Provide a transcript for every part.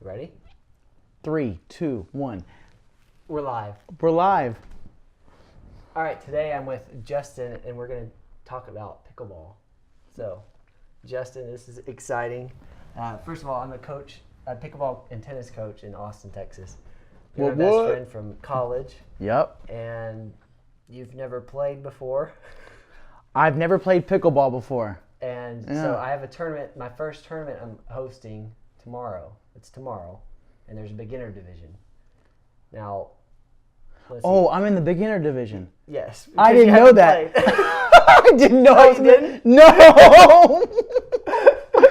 Ready? 3, 2, 1. We're live. We're live. All right, today I'm with Justin, and we're going to talk about pickleball. So, Justin, this is exciting. First of all, I'm a coach, a pickleball and tennis coach in Austin, Texas. You're my best friend from college. Yep. And you've never played before. I've never played pickleball before. And so I have a tournament, my first tournament I'm hosting tomorrow. It's tomorrow. And there's a beginner division. Now, I'm in the beginner division. Yes. I didn't know that. I didn't know. Oh, you didn't? No.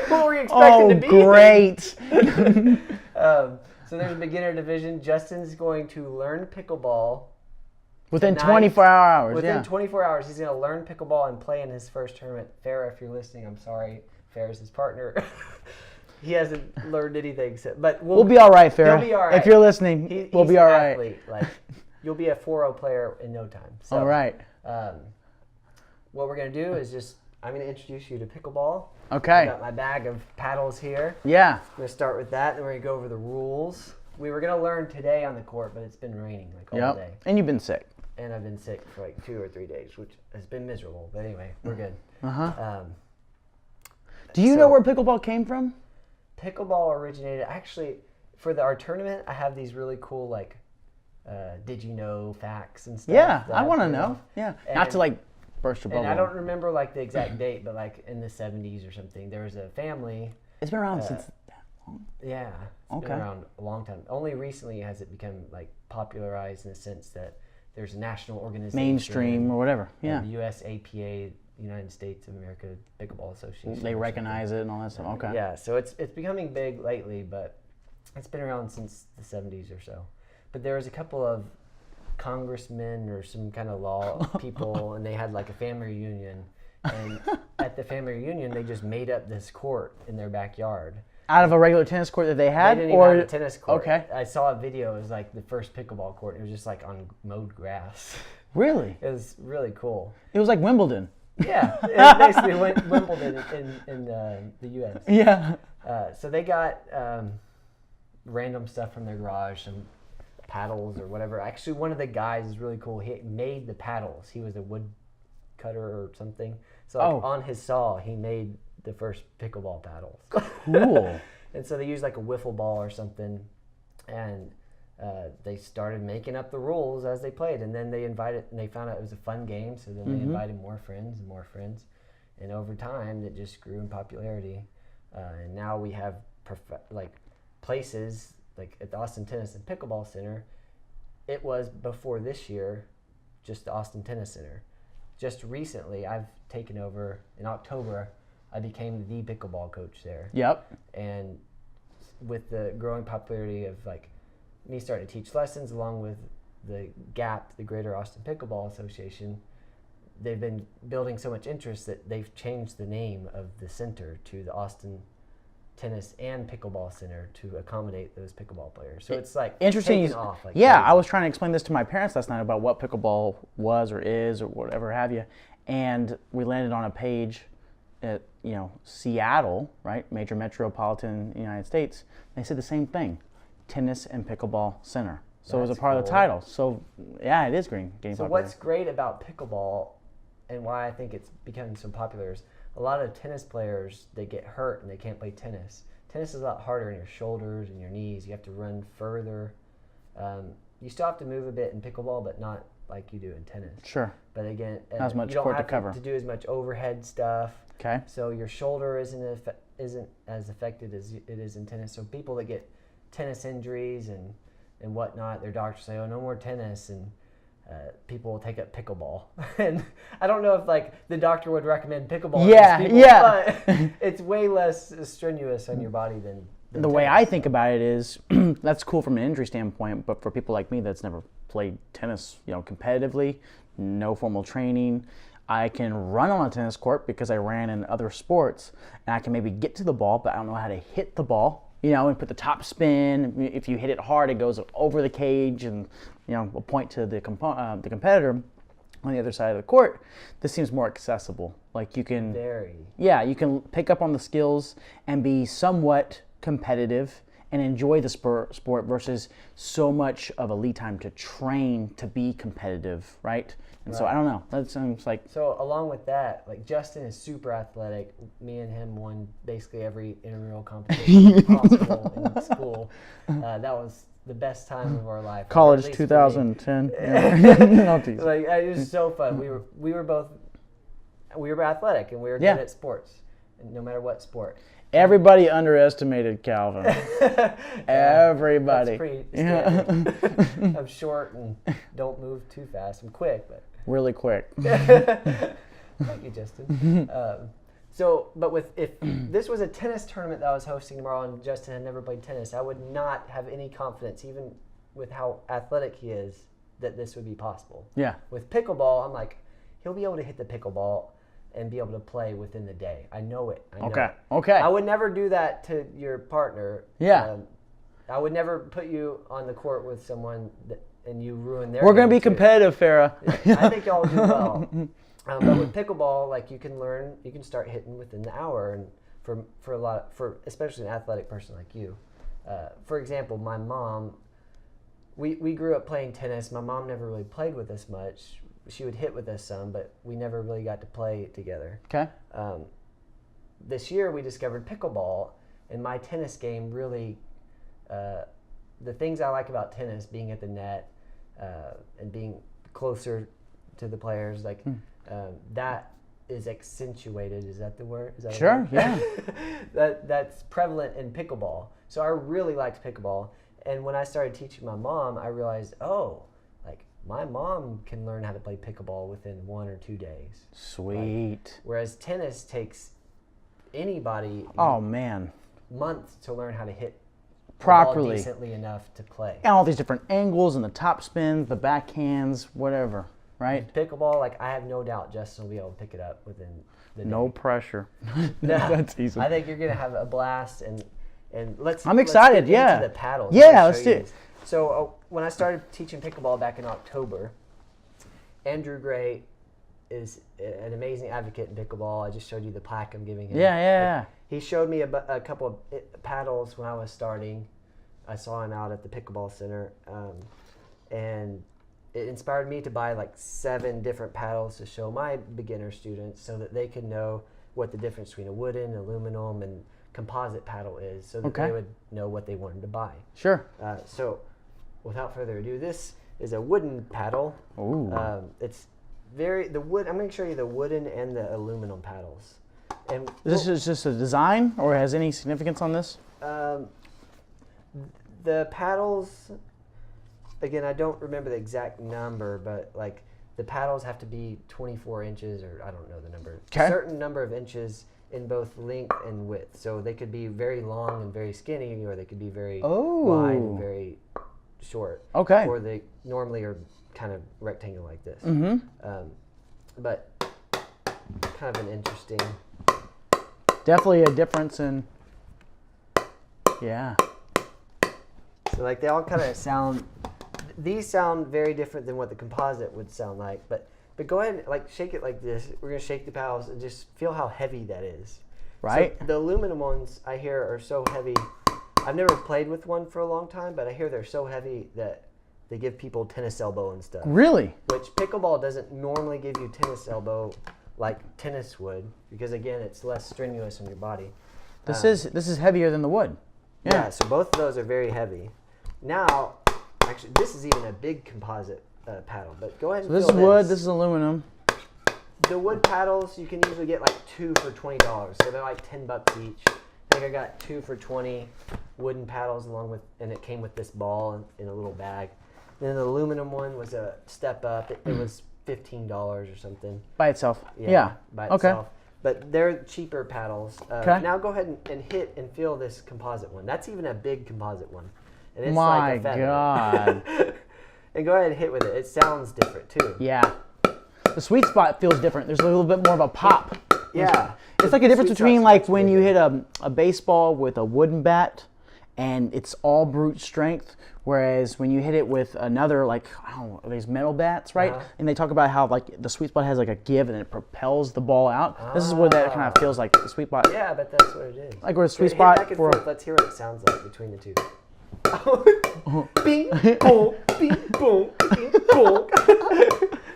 What were you expecting to be? Oh, great. So there's a beginner division. Justin's going to learn pickleball. Within tonight. 24 hours, Within 24 hours, he's going to learn pickleball and play in his first tournament. Farrah, if you're listening, I'm sorry. Farrah's his partner. He hasn't learned anything. But we'll be all right, Farrah. He'll be all right. If you're listening, we'll be all right. Athlete. Like, you'll be a 4-0 player in no time. So, all right. What we're going to do is I'm going to introduce you to pickleball. Okay. I got my bag of paddles here. Yeah. I'm going to start with that, and we're going to go over the rules. We were going to learn today on the court, but it's been raining all day. And you've been sick. And I've been sick for 2 or 3 days, which has been miserable. But anyway, we're good. Do you know where pickleball came from? Pickleball originated, actually, for our tournament, I have these really cool, did you know facts and stuff. Yeah, I want to know. Yeah. And, not to burst your bubble. And I don't remember the exact date, but in the 70s or something, there was a family. It's been around since that long. Yeah, it's been around a long time. Only recently has it become popularized in the sense that there's a national organization. Mainstream or whatever. Yeah. The USAPA, United States of America Pickleball Association. They recognize it and all that stuff. Okay. Yeah, so it's becoming big lately, but it's been around since the 70s or so. But there was a couple of congressmen or some kind of law people, and they had a family reunion. And at the family reunion, they just made up this court in their backyard. Out of a regular tennis court that they had? They didn't even have a tennis court. Okay. I saw a video. It was the first pickleball court. It was just on mowed grass. Really? It was really cool. It was like Wimbledon. Yeah, it basically Wimbledon in the U.S. Yeah. So they got random stuff from their garage, some paddles or whatever. Actually, one of the guys is really cool. He made the paddles. He was a wood cutter or something. So on his saw, he made the first pickleball paddles. Cool. And so they used a wiffle ball or something, and they started making up the rules as they played. And then they found out it was a fun game, so then they invited more friends and more friends. And over time, it just grew in popularity. And now we have places at the Austin Tennis and Pickleball Center. It was before this year just the Austin Tennis Center. Just recently, I've taken over in October. I became the pickleball coach there. Yep. And with the growing popularity of me starting to teach lessons, along with the GAP, the Greater Austin Pickleball Association, they've been building so much interest that they've changed the name of the center to the Austin Tennis and Pickleball Center to accommodate those pickleball players. So it's interesting. Taking off. Yeah, crazy. I was trying to explain this to my parents last night about what pickleball was or is or whatever have you, and we landed on a page at Seattle, right, major metropolitan United States. They said the same thing, Tennis and Pickleball Center. So it was a part of the title. So yeah, it is getting popular. What's great about pickleball and why I think it's becoming so popular is a lot of tennis players, they get hurt and they can't play tennis. Tennis is a lot harder on your shoulders and your knees. You have to run further. You still have to move a bit in pickleball, but not like you do in tennis. Sure. But again, not as much you don't court have to cover. to do as much overhead stuff. Okay. So your shoulder isn't as affected as it is in tennis. So people that get tennis injuries and whatnot, their doctors say, "Oh, no more tennis," and people will take up pickleball. And I don't know if the doctor would recommend pickleball. Yeah, to people, yeah. But it's way less strenuous on your body than the tennis. way I think about it is that's cool from an injury standpoint, but for people like me that's never played tennis, competitively, no formal training, I can run on a tennis court because I ran in other sports, and I can maybe get to the ball, but I don't know how to hit the ball. And put the top spin. If you hit it hard, it goes over the cage, and a point to the competitor on the other side of the court. This seems more accessible. You can, you can pick up on the skills and be somewhat competitive and enjoy the sport versus so much of a lead time to train to be competitive, right? And so I don't know. That sounds like... So along with that, like Justen is super athletic. Me and him won basically every intramural competition possible in school. That was the best time of our life. College 2010. Like it was so fun. We were athletic and we were good at sports, no matter what sport. Everybody underestimated Calvin. Everybody. That's pretty standard. I'm short and don't move too fast. I'm quick, but really quick. Thank you, Justen. But if this was a tennis tournament that I was hosting tomorrow and Justen had never played tennis, I would not have any confidence, even with how athletic he is, that this would be possible. Yeah. With pickleball, I'm like, he'll be able to hit the pickleball and be able to play within the day. I know it. Okay. I would never do that to your partner. Yeah. I would never put you on the court with someone and you ruin their. We're going to be game, too. competitive, Farrah. I think y'all do well. But with pickleball, like you can start hitting within the hour, and for especially an athletic person like you. For example, my mom, we grew up playing tennis. My mom never really played with us much. She would hit with us some, but we never really got to play together. Okay. This year we discovered pickleball, and my tennis game really, the things I like about tennis, being at the net and being closer to the players, like that is accentuated. Is that the word? Is that sure, yeah. That's prevalent in pickleball. So I really liked pickleball, and when I started teaching my mom, I realized, my mom can learn how to play pickleball within 1 or 2 days. Sweet. Whereas tennis takes anybody months to learn how to hit properly, the ball decently enough to play. And all these different angles and the top spins, the backhands, whatever, right? Pickleball, I have no doubt Justen will be able to pick it up within the day. No pressure. That's easy. I think you're going to have a blast, and I'm excited, let's get into the paddles. Yeah, let's do it. So when I started teaching pickleball back in October, Andrew Gray is an amazing advocate in pickleball. I just showed you the plaque I'm giving him. Yeah. He showed me a couple of paddles when I was starting. I saw him out at the pickleball center, and it inspired me to buy 7 different paddles to show my beginner students so that they could know what the difference between a wooden, aluminum, and composite paddle is, so that they would know what they wanted to buy. Sure. So without further ado, this is a wooden paddle. Ooh. It's I'm going to show you the wooden and the aluminum paddles. And this is just a design, or has any significance on this? The paddles, again, I don't remember the exact number, but the paddles have to be 24 inches, or I don't know the number. Okay. A certain number of inches in both length and width. So they could be very long and very skinny, or they could be very wide and very short. Okay. Or they normally are kind of rectangle like this. Mm-hmm. But kind of an interesting. Definitely a difference in. Yeah. So they all kind of sound. These sound very different than what the composite would sound like, but go ahead and shake it like this. We're gonna shake the paddles and just feel how heavy that is. Right. So the aluminum ones I hear are so heavy. I've never played with one for a long time, but I hear they're so heavy that they give people tennis elbow and stuff. Really? Which pickleball doesn't normally give you tennis elbow like tennis would, because again, it's less strenuous on your body. This is heavier than the wood. Yeah. So both of those are very heavy. Now, actually, this is even a big composite paddle. But go ahead and so this feel is wood. This is aluminum. The wood paddles you can usually get 2 for $20, so they're $10 each. I think I got 2 for 20 wooden paddles and it came with this ball in a little bag. Then the aluminum one was a step up. It was $15 or something. By itself. Yeah. By itself. But they're cheaper paddles. Okay. Now go ahead and hit and feel this composite one. That's even a big composite one. And it's My like a feather. God. And go ahead and hit with it. It sounds different too. Yeah. The sweet spot feels different. There's a little bit more of a pop. Yeah. It's like a difference between when you hit a baseball with a wooden bat and it's all brute strength. Whereas when you hit it with another, like, I don't know, these metal bats, right? And they talk about how like the sweet spot has like a give and it propels the ball out. This is where that kind of feels like the sweet spot. Yeah, but that's what it is. Like where the sweet spot back and for. forth. Let's hear what it sounds like between the two. Bing, boom, bing, boom, bing, boom.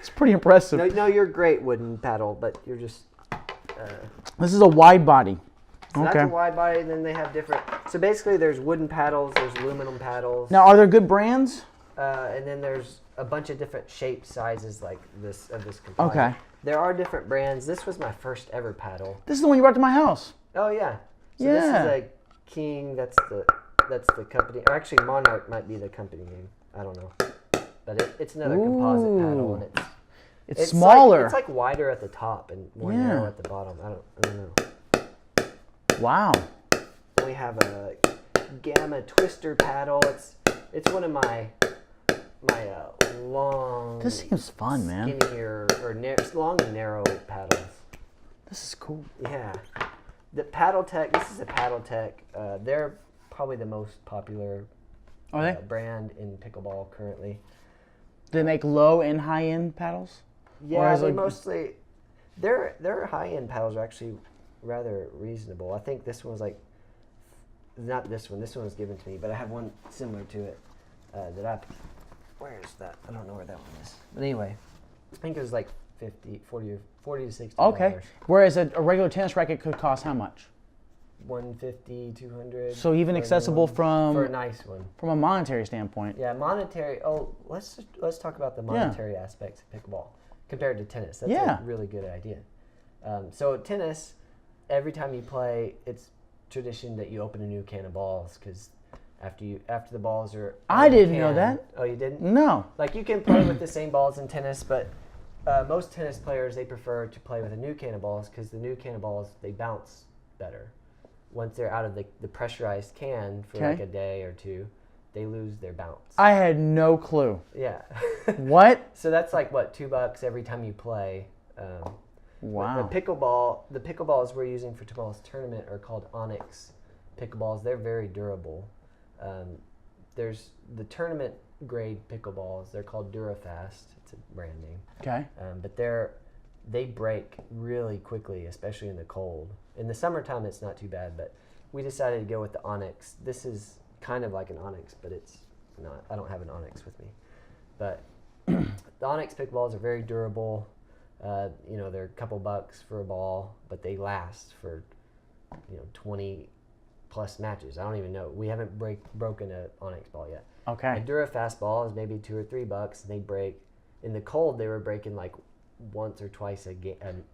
It's pretty impressive. No, you're great wooden paddle, but you're just. This is a wide body. So that's a wide body, and then they have different. So basically, there's wooden paddles, there's aluminum paddles. Now, are there good brands? And then there's a bunch of different shapes, sizes like this of this composite. Okay. There are different brands. This was my first ever paddle. This is the one you brought to my house. Oh yeah. So Yeah. this is a King. That's the company. Or actually, Monarch might be the company name. I don't know. But it's another composite paddle, and it's smaller. It's like wider at the top and more narrow at the bottom. I don't know. Wow. We have a Gamma Twister paddle. It's one of my long. This seems fun, man. Skinnier or long and narrow paddles. This is cool. Yeah. The Paddle Tech. This is a Paddle Tech. They're probably the most popular brand in pickleball currently. Do they make low and high end paddles? Yeah, they mostly. Their high end paddles are actually rather reasonable. I think this one was like, not this one. This one was given to me, but I have one similar to it where is that? I don't know where that one is. But anyway, I think it was like 40 to 60. Okay. Whereas a regular tennis racket could cost how much? 150, 200. So even accessible from for a nice one. From a monetary standpoint. Yeah, monetary. Oh, let's talk about the monetary aspects of pickleball compared to tennis. That's a really good idea. So tennis, every time you play, it's tradition that you open a new can of balls because after the balls are. I didn't know that. Oh, you didn't? No. Like you can play with the same balls in tennis, but most tennis players they prefer to play with a new can of balls because the new can of balls they bounce better. Once they're out of the pressurized can for like a day or two, they lose their bounce. I had no clue. Yeah. What? So that's like what, $2 every time you play. Wow. The pickleballs we're using for tomorrow's tournament are called Onyx pickleballs. They're very durable. There's the tournament grade pickleballs. They're called Durafast. It's a brand name. Okay. But they break really quickly, especially in the cold. In the summertime, it's not too bad, but we decided to go with the Onyx. This is kind of like an Onyx, but it's not. I don't have an Onyx with me. But the Onyx pickleballs are very durable. They're a couple bucks for a ball, but they last for 20 plus matches. I don't even know. We haven't broken an Onyx ball yet. Okay. A Durafast ball is maybe $2 or $3, and they break. In the cold, they were breaking like once or twice a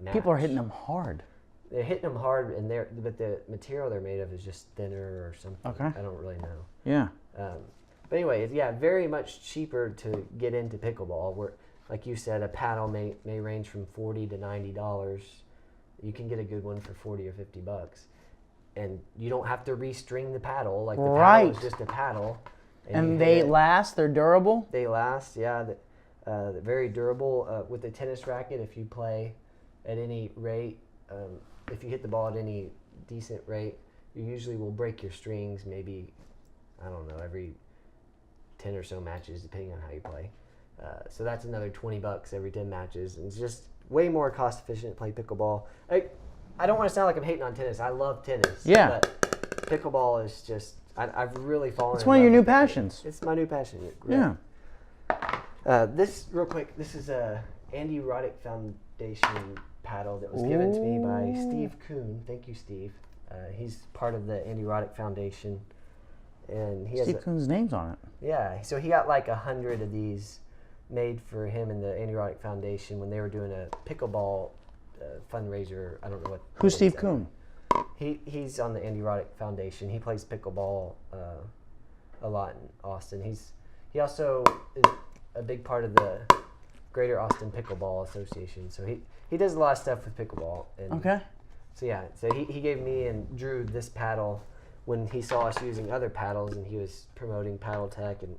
match. People are hitting them hard. They're hitting them hard, but the material they're made of is just thinner or something. Okay. I don't really know. Yeah. But anyway, very much cheaper to get into pickleball. Where, like you said, a paddle may range from $40 to $90. You can get a good one for $40 or $50, and you don't have to restring the paddle. Like the paddle is just a paddle. And they last. They're durable. They last. Yeah. They're very durable. With a tennis racket, if you play at any rate, if you hit the ball at any decent rate, you usually will break your strings maybe, I don't know, every 10 or so matches, depending on how you play. So that's another $20 every 10 matches. And it's just way more cost efficient to play pickleball. I don't want to sound like I'm hating on tennis. I love tennis. Yeah. But pickleball is just, I've really fallen It's one of your new passions. It's my new passion. Yeah. This, real quick, this is a Andy Roddick Foundation paddle that was given to me by Steve Kuhn. Thank you, Steve. He's part of the Andy Roddick Foundation, and he has Steve Kuhn's name's on it. Yeah, so he got like 100 of these made for him and the Andy Roddick Foundation when they were doing a pickleball fundraiser. I don't know what. Who's Steve Kuhn? He's on the Andy Roddick Foundation. He plays pickleball a lot in Austin. He also is a big part of the Greater Austin Pickleball Association. So he does a lot of stuff with pickleball. And okay. So he gave me and Drew this paddle when he saw us using other paddles, and he was promoting Paddle Tech, and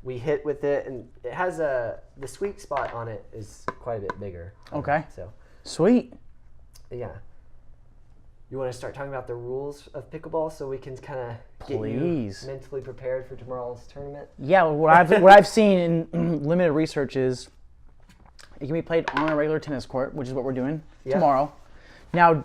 we hit with it, and it has the sweet spot on it is quite a bit bigger. Okay. So sweet. yeah. You want to start talking about the rules of pickleball so we can kind of get you Please. mentally prepared for tomorrow's tournament? Yeah, what I've seen in limited research is it can be played on a regular tennis court, which is what we're doing tomorrow. Now,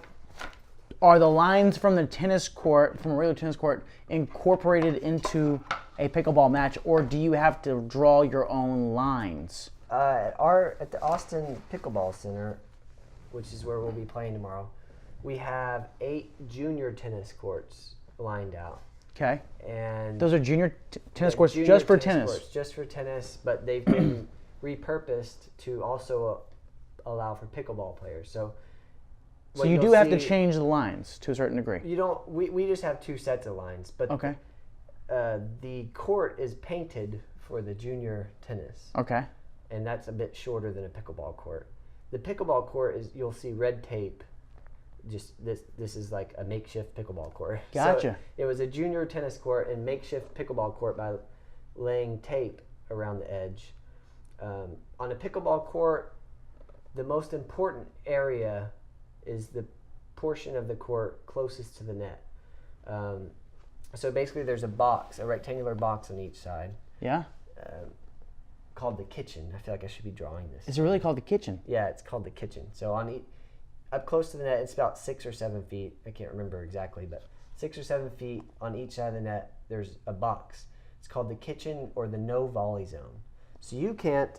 are the lines from the tennis court, from a regular tennis court, incorporated into a pickleball match, or do you have to draw your own lines? At the Austin Pickleball Center, which is where we'll be playing tomorrow, we have 8 junior tennis courts lined out. Okay. And those are junior tennis courts just for tennis? Courts, just for tennis, but they've been repurposed to also allow for pickleball players. So you do have to change the lines to a certain degree? You don't. We just have 2 sets of lines, but okay. The court is painted for the junior tennis. Okay. And that's a bit shorter than a pickleball court. The pickleball court is, you'll see red tape. Just this is like a makeshift pickleball court. Gotcha. So it was a junior tennis court and makeshift pickleball court by laying tape around the edge. On a pickleball court, the most important area is the portion of the court closest to the net. So basically there's a rectangular box on each side. Yeah. Called the kitchen. I feel like I should be drawing this. Is it really called the kitchen? Yeah, it's called the kitchen. So up close to the net, it's about 6 or 7 feet. I can't remember exactly, but 6 or 7 feet on each side of the net, there's a box. It's called the kitchen or the no volley zone. So you can't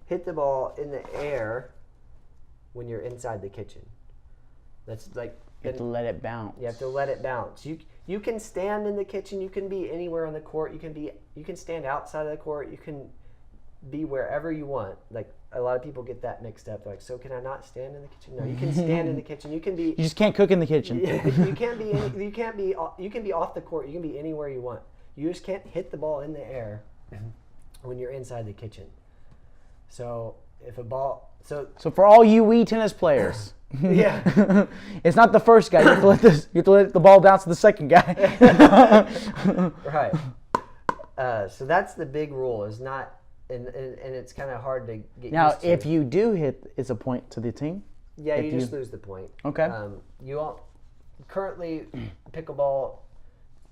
hit the ball in the air when you're inside the kitchen. That's like you have to let it bounce. You have to let it bounce. You can stand in the kitchen. You can be anywhere on the court. You can stand outside of the court. You can be wherever you want. Like a lot of people get that mixed up. They're like, so can I not stand in the kitchen? No, you can stand in the kitchen. You can be. You just can't cook in the kitchen. You can be off the court. You can be anywhere you want. You just can't hit the ball in the air when you're inside the kitchen. So if a ball. So for all you Wii tennis players. Yeah. It's not the first guy. You have to let the ball bounce to the second guy. Right. So that's the big rule. Is not. And it's kind of hard to get now, used to. if you do hit, it's a point to the team? Yeah, you just lose the point. Okay. Currently, pickleball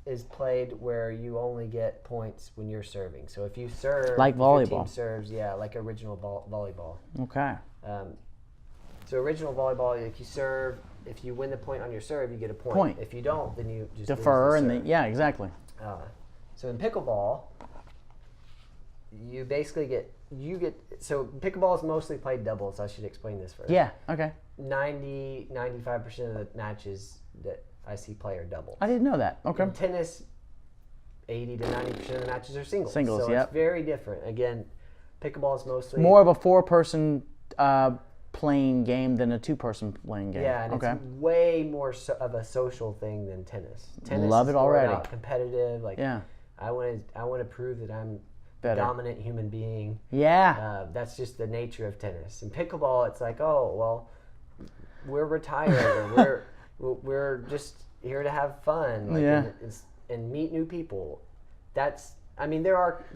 is played where you only get points when you're serving. So if you serve... Like volleyball. Your team serves, yeah, like original volleyball. Okay. So original volleyball, if you serve, if you win the point on your serve, you get a point. If you don't, then you just defer lose the and serve. yeah, exactly. So in pickleball... You basically so pickleball is mostly played doubles. I should explain this first. Yeah, okay. 95% of the matches that I see play are doubles. I didn't know that. Okay. In tennis, 80 to 90% of the matches are singles. Singles, so it's very different. Again, pickleball is mostly... More of a 4-person playing game than a 2-person playing game. Yeah, and it's way more of a social thing than tennis. Tennis Love is it already. More about competitive. Like, yeah. I want to prove that I'm better. Dominant human being. Yeah. That's just the nature of tennis. In pickleball, it's like, oh, well, we're retired, or we're just here to have fun, like, and meet new people. There's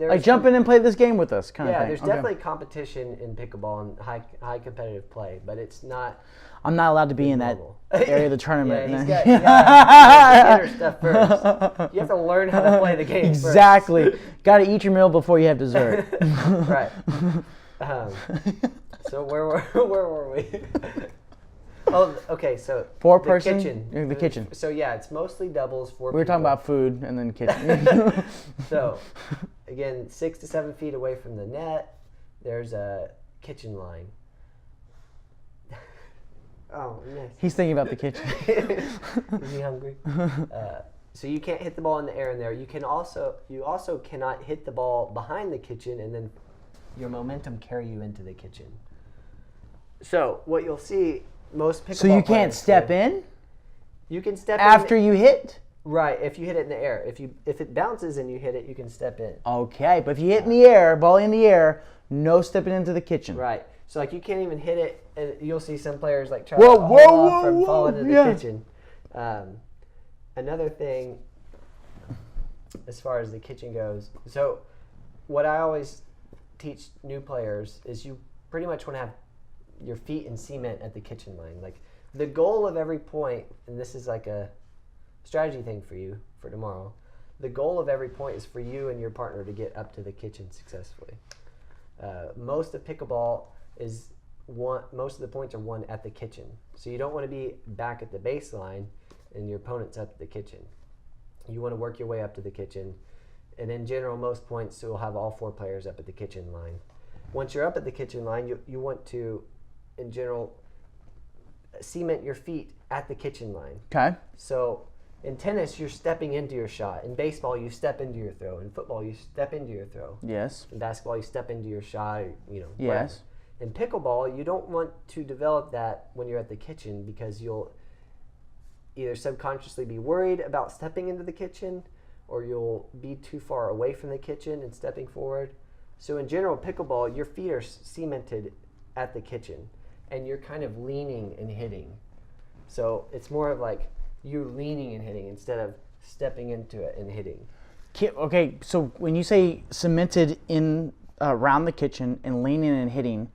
like jump in and play this game with us, kind of thing. Yeah, there's definitely competition in pickleball and high competitive play, but it's not. I'm not allowed to be in that area of the tournament. Yeah, he's got beginner stuff first. You have to learn how to play the game exactly. Got to eat your meal before you have dessert. Right. So where were we? Oh, okay. So 4-person. Kitchen. The kitchen. So yeah, it's mostly doubles. 4 We were talking about food and then kitchen. So, again, 6 to 7 feet away from the net, there's a kitchen line. Oh, nice. He's thinking about the kitchen. Is he hungry? So you can't hit the ball in the air in there. You also cannot hit the ball behind the kitchen and then your momentum carry you into the kitchen. So what you'll see, most pickleball So you can't step in? You can step after you hit? Right, if you hit it in the air. If it bounces and you hit it, you can step in. Okay, but if you hit in the air, volley in the air, no stepping into the kitchen. Right. So like you can't even hit it, and you'll see some players like try to hold off from falling into the kitchen. Another thing, as far as the kitchen goes, so what I always teach new players is you pretty much want to have your feet in cement at the kitchen line. Like the goal of every point, and this is like a strategy thing for you for tomorrow, the goal of every point is for you and your partner to get up to the kitchen successfully. Most of pickleball most of the points are won at the kitchen. So you don't want to be back at the baseline and your opponent's up at the kitchen. You want to work your way up to the kitchen. And in general, most points will have all 4 players up at the kitchen line. Once you're up at the kitchen line, you want to, in general, cement your feet at the kitchen line. Okay. So in tennis, you're stepping into your shot. In baseball, you step into your throw. In football, you step into your throw. Yes. In basketball, you step into your shot. Yes. Whatever. In pickleball, you don't want to develop that when you're at the kitchen because you'll either subconsciously be worried about stepping into the kitchen or you'll be too far away from the kitchen and stepping forward. So in general, pickleball, your feet are cemented at the kitchen and you're kind of leaning and hitting. So it's more of like you're leaning and hitting instead of stepping into it and hitting. Okay, so when you say cemented in around the kitchen and leaning and hitting,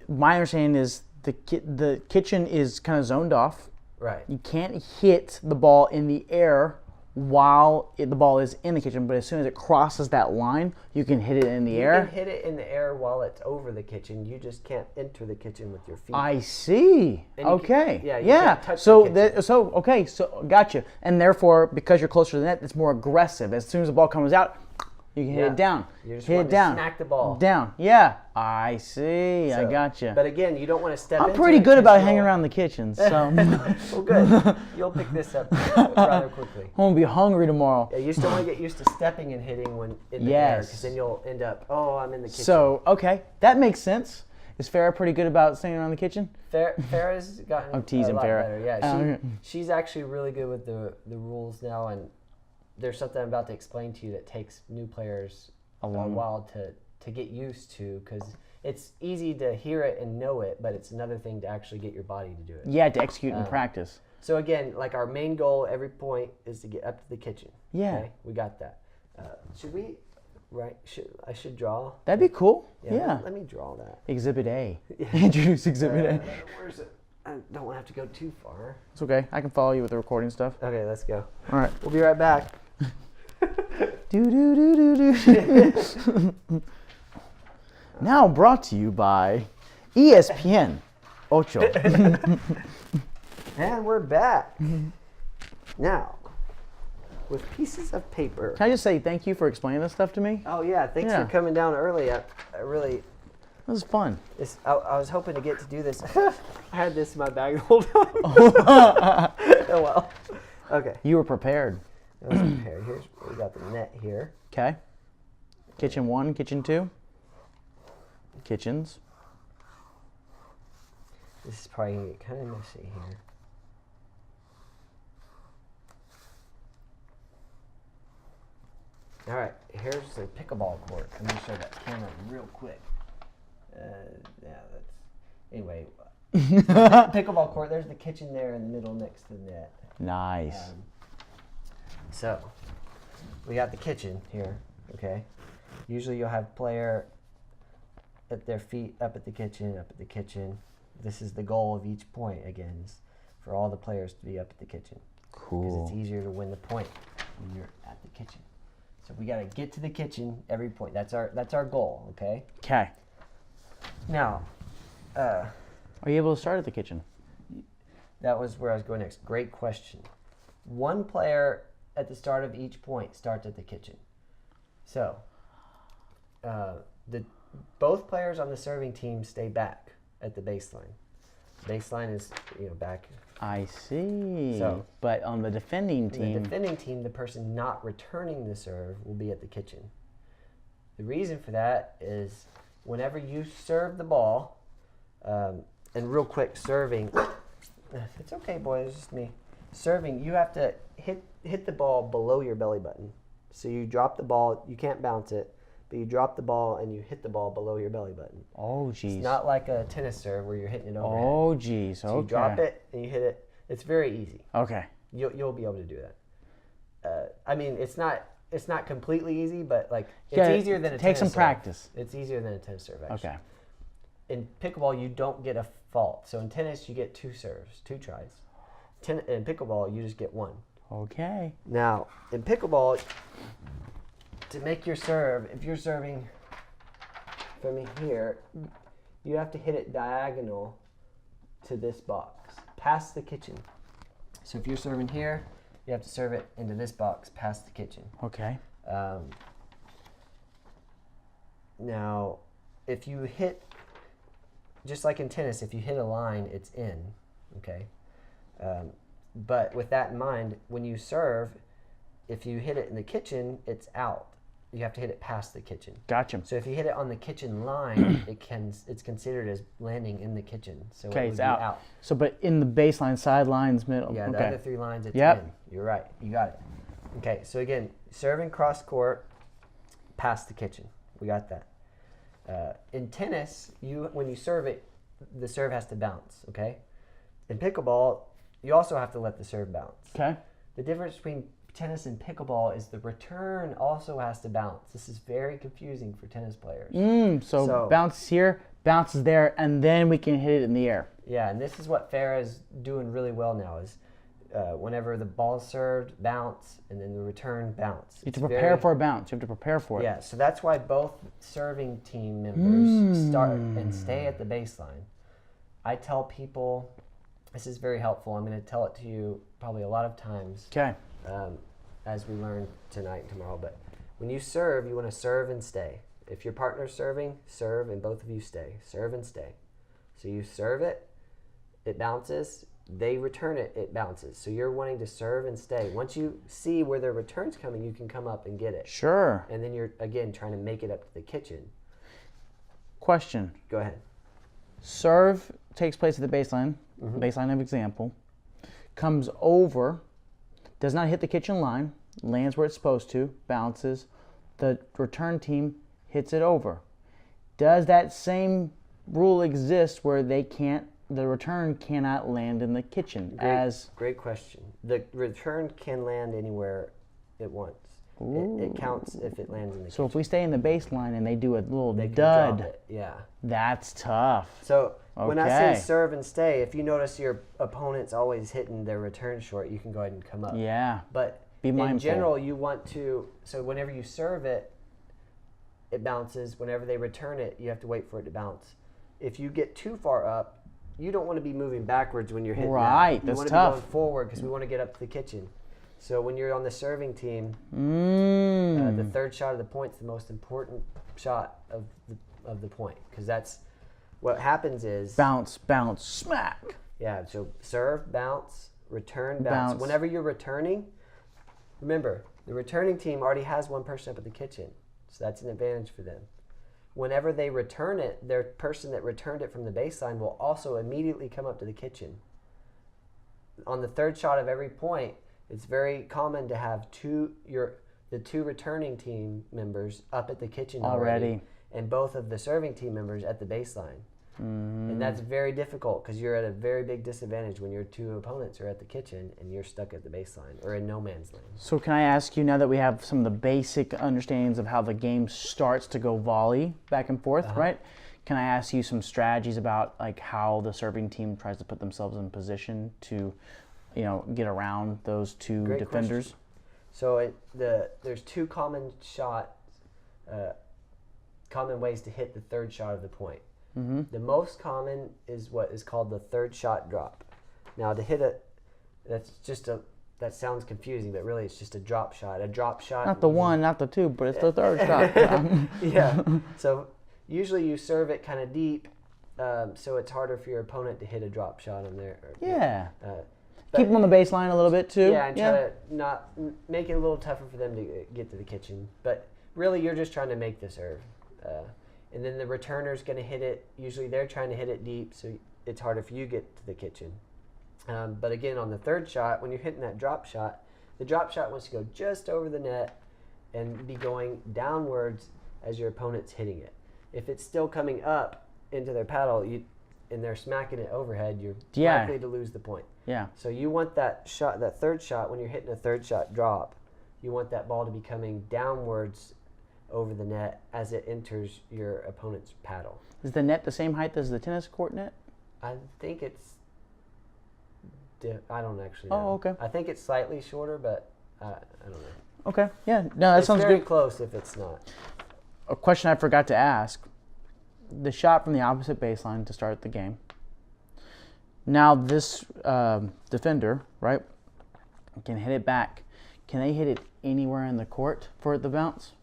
my understanding is the kitchen is kind of zoned off. Right. You can't hit the ball in the air while the ball is in the kitchen, but as soon as it crosses that line, you can hit it in the air. You can hit it in the air while it's over the kitchen. You just can't enter the kitchen with your feet. I see. And okay. You yeah. can't touch the kitchen. So gotcha. And therefore, because you're closer to the net, it's more aggressive. As soon as the ball comes out, you can hit it down. You just hit want it down. To smack the ball. Down. Yeah. I see. I gotcha. But again, you don't want to step into it. I'm pretty good about hanging around the kitchen, so. Well, good. You'll pick this up rather quickly. I'm going to be hungry tomorrow. Yeah, you still want to get used to stepping and hitting when in the air, because then you'll end up, I'm in the kitchen. So, okay. That makes sense. Is Farrah pretty good about staying around the kitchen? Farrah's gotten I'm teasing a lot Farrah. better. Yeah, she's actually really good with the rules now, and there's something I'm about to explain to you that takes new players a while to get used to, because it's easy to hear it and know it, but it's another thing to actually get your body to do it. Yeah, to execute and practice. So again, like our main goal every point is to get up to the kitchen. Yeah. Okay? We got that. Should we, I should draw? That'd be cool. Yeah. Let me draw that. Exhibit A. Introduce Exhibit A. Where's it? I don't want to have to go too far. It's okay. I can follow you with the recording stuff. Okay, let's go. All right. We'll be right back. Now brought to you by ESPN Ocho. And we're back. Now, with pieces of paper. Can I just say thank you for explaining this stuff to me? Oh yeah, thanks for coming down early. I really. This is fun. I was hoping to get to do this. I had this in my bag the whole time. Oh well. Okay. You were prepared. I was prepared. We got the net here. Okay. Kitchen 1, kitchen 2. Kitchens. This is probably going to get kind of messy here. All right, here's the pickleball court. I'm going to show that camera real quick. Anyway, pickleball court. There's the kitchen there in the middle next to the net. Nice. So, we got the kitchen here, okay? Usually you'll have player at their feet up at the kitchen. This is the goal of each point, again, is for all the players to be up at the kitchen. Cool. Because it's easier to win the point when you're at the kitchen. So we got to get to the kitchen every point. That's our goal, okay? Okay. Now, are you able to start at the kitchen? That was where I was going next. Great question. One player at the start of each point starts at the kitchen. So, both players on the serving team stay back at the baseline. Baseline is back. I see. So, but on the defending team, the person not returning the serve will be at the kitchen. The reason for that is whenever you serve the ball, and real quick, serving. It's okay, boys. It's just me. Serving, you have to hit the ball below your belly button. So you drop the ball. You can't bounce it, but you drop the ball and you hit the ball below your belly button. Oh, geez. It's not like a tennis serve where you're hitting it overhead. Oh, geez. Okay. So you drop it and you hit it. It's very easy. Okay. You'll be able to do that. I mean, it's not completely easy, but it's easier than a tennis serve. Take some practice. It's easier than a tennis serve, actually. Okay. In pickleball, you don't get a fault. So in tennis, you get 2 serves, 2 tries. In pickleball, you just get 1. Okay. Now, in pickleball, to make your serve, if you're serving from here, you have to hit it diagonal to this box, past the kitchen. So if you're serving here, you have to serve it into this box, past the kitchen. Okay. Now, if you hit, just like in tennis, if you hit a line, it's in, okay? But with that in mind, when you serve, if you hit it in the kitchen, it's out. You have to hit it past the kitchen. Gotcha. So if you hit it on the kitchen line, it's considered as landing in the kitchen. So Okay, it would it's be out. So, but in the baseline, sidelines, middle. Yeah, the okay. other 3 lines, it's Yep. in. You're right. You got it. Okay, so again, serving cross court, past the kitchen. We got that. In tennis, when you serve it, the serve has to bounce, okay? In pickleball, you also have to let the serve bounce. Okay. The difference between tennis and pickleball is the return also has to bounce. This is very confusing for tennis players. So bounce here, bounces there, and then we can hit it in the air. Yeah, and this is what Farah's doing really well now is whenever the ball's served, bounce, and then the return, bounce. You have to prepare for a bounce. You have to prepare for it. Yeah, so that's why both serving team members start and stay at the baseline. I tell people, this is very helpful. I'm going to tell it to you probably a lot of times. Okay. As we learn tonight and tomorrow. But when you serve, you want to serve and stay. If your partner's serving, serve, and both of you stay. Serve and stay. So you serve it, it bounces. They return it, it bounces. So you're wanting to serve and stay. Once you see where their return's coming, you can come up and get it. Sure. And then you're, again, trying to make it up to the kitchen. Question. Go ahead. Serve takes place at the baseline, baseline of example, comes over, does not hit the kitchen line, lands where it's supposed to, bounces. The return team hits it over. Does that same rule exist where the return cannot land in the kitchen? Great question. The return can land anywhere it wants. It counts if it lands in the kitchen. So if we stay in the baseline and they do a little They can dud, drop it. Yeah. that's tough. So when I Okay. say serve and stay, if you notice your opponent's always hitting their return short, you can go ahead and come up. Yeah. But Be mindful. in general, you want to, so whenever you serve it, it bounces. Whenever they return it, you have to wait for it to bounce. If you get too far up, you don't want to be moving backwards when you're hitting Right, that. that's You want to tough. be going forward because we want to get up to the kitchen. So when you're on the serving team, the third shot of the point's the most important shot of the point because that's what happens is Bounce, bounce, smack. yeah. So serve, bounce, return, bounce. Bounce. Whenever you're returning, remember the returning team already has one person up at the kitchen, so that's an advantage for them. Whenever they return it, their person that returned it from the baseline will also immediately come up to the kitchen. On the third shot of every point, it's very common to have the two returning team members up at the kitchen already and both of the serving team members at the baseline. And that's very difficult because you're at a very big disadvantage when your two opponents are at the kitchen and you're stuck at the baseline or in no man's land. So can I ask you, now that we have some of the basic understandings of how the game starts to go volley back and forth, right? Can I ask you some strategies about like how the serving team tries to put themselves in position to, get around those two Great defenders? question. So there's two common ways to hit the third shot of the point. The most common is what is called the third shot drop. Now to hit that sounds confusing, but really it's just a drop shot. A drop shot. Not the one, not the two, but it's the third shot. Yeah. So usually you serve it kind of deep, so it's harder for your opponent to hit a drop shot on there. Yeah. Keep them on the baseline a little bit too. Yeah, and try to not make it a little tougher for them to get to the kitchen. But really, you're just trying to make the serve. And then the returner's going to hit it. Usually they're trying to hit it deep, so it's harder for you to get to the kitchen. But again, on the third shot, when you're hitting that drop shot, the drop shot wants to go just over the net and be going downwards as your opponent's hitting it. If it's still coming up into their paddle and they're smacking it overhead, you're likely to lose the point. Yeah. So you want that third shot, when you're hitting a third shot drop, you want that ball to be coming downwards over the net as it enters your opponent's paddle. Is the net the same height as the tennis court net? I think it's. I don't actually Oh, know. okay. I think it's slightly shorter, but I don't know. Okay. Yeah. No, that It's sounds very good. close if it's not. A question I forgot to ask: the shot from the opposite baseline to start the game. Now this defender, right, can hit it back. Can they hit it anywhere in the court for the bounce?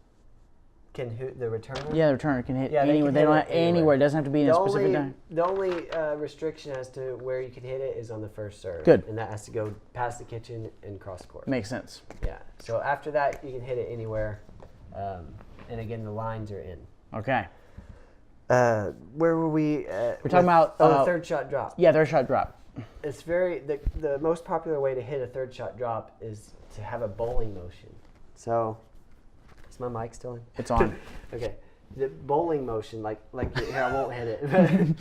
Can the returner? Yeah, the returner can hit Yeah, anywhere. They don't have anywhere. It doesn't have to be in a specific time. The only restriction as to where you can hit it is on the first serve. Good. And that has to go past the kitchen and cross court. Makes sense. Yeah. So after that, you can hit it anywhere. And again, the lines are in. Okay. Where were we? We're talking about the third shot drop. Yeah, third shot drop. It's the most popular way to hit a third shot drop is to have a bowling motion. So, is my mic still in? It's on. Okay. The bowling motion, like here, I won't hit it.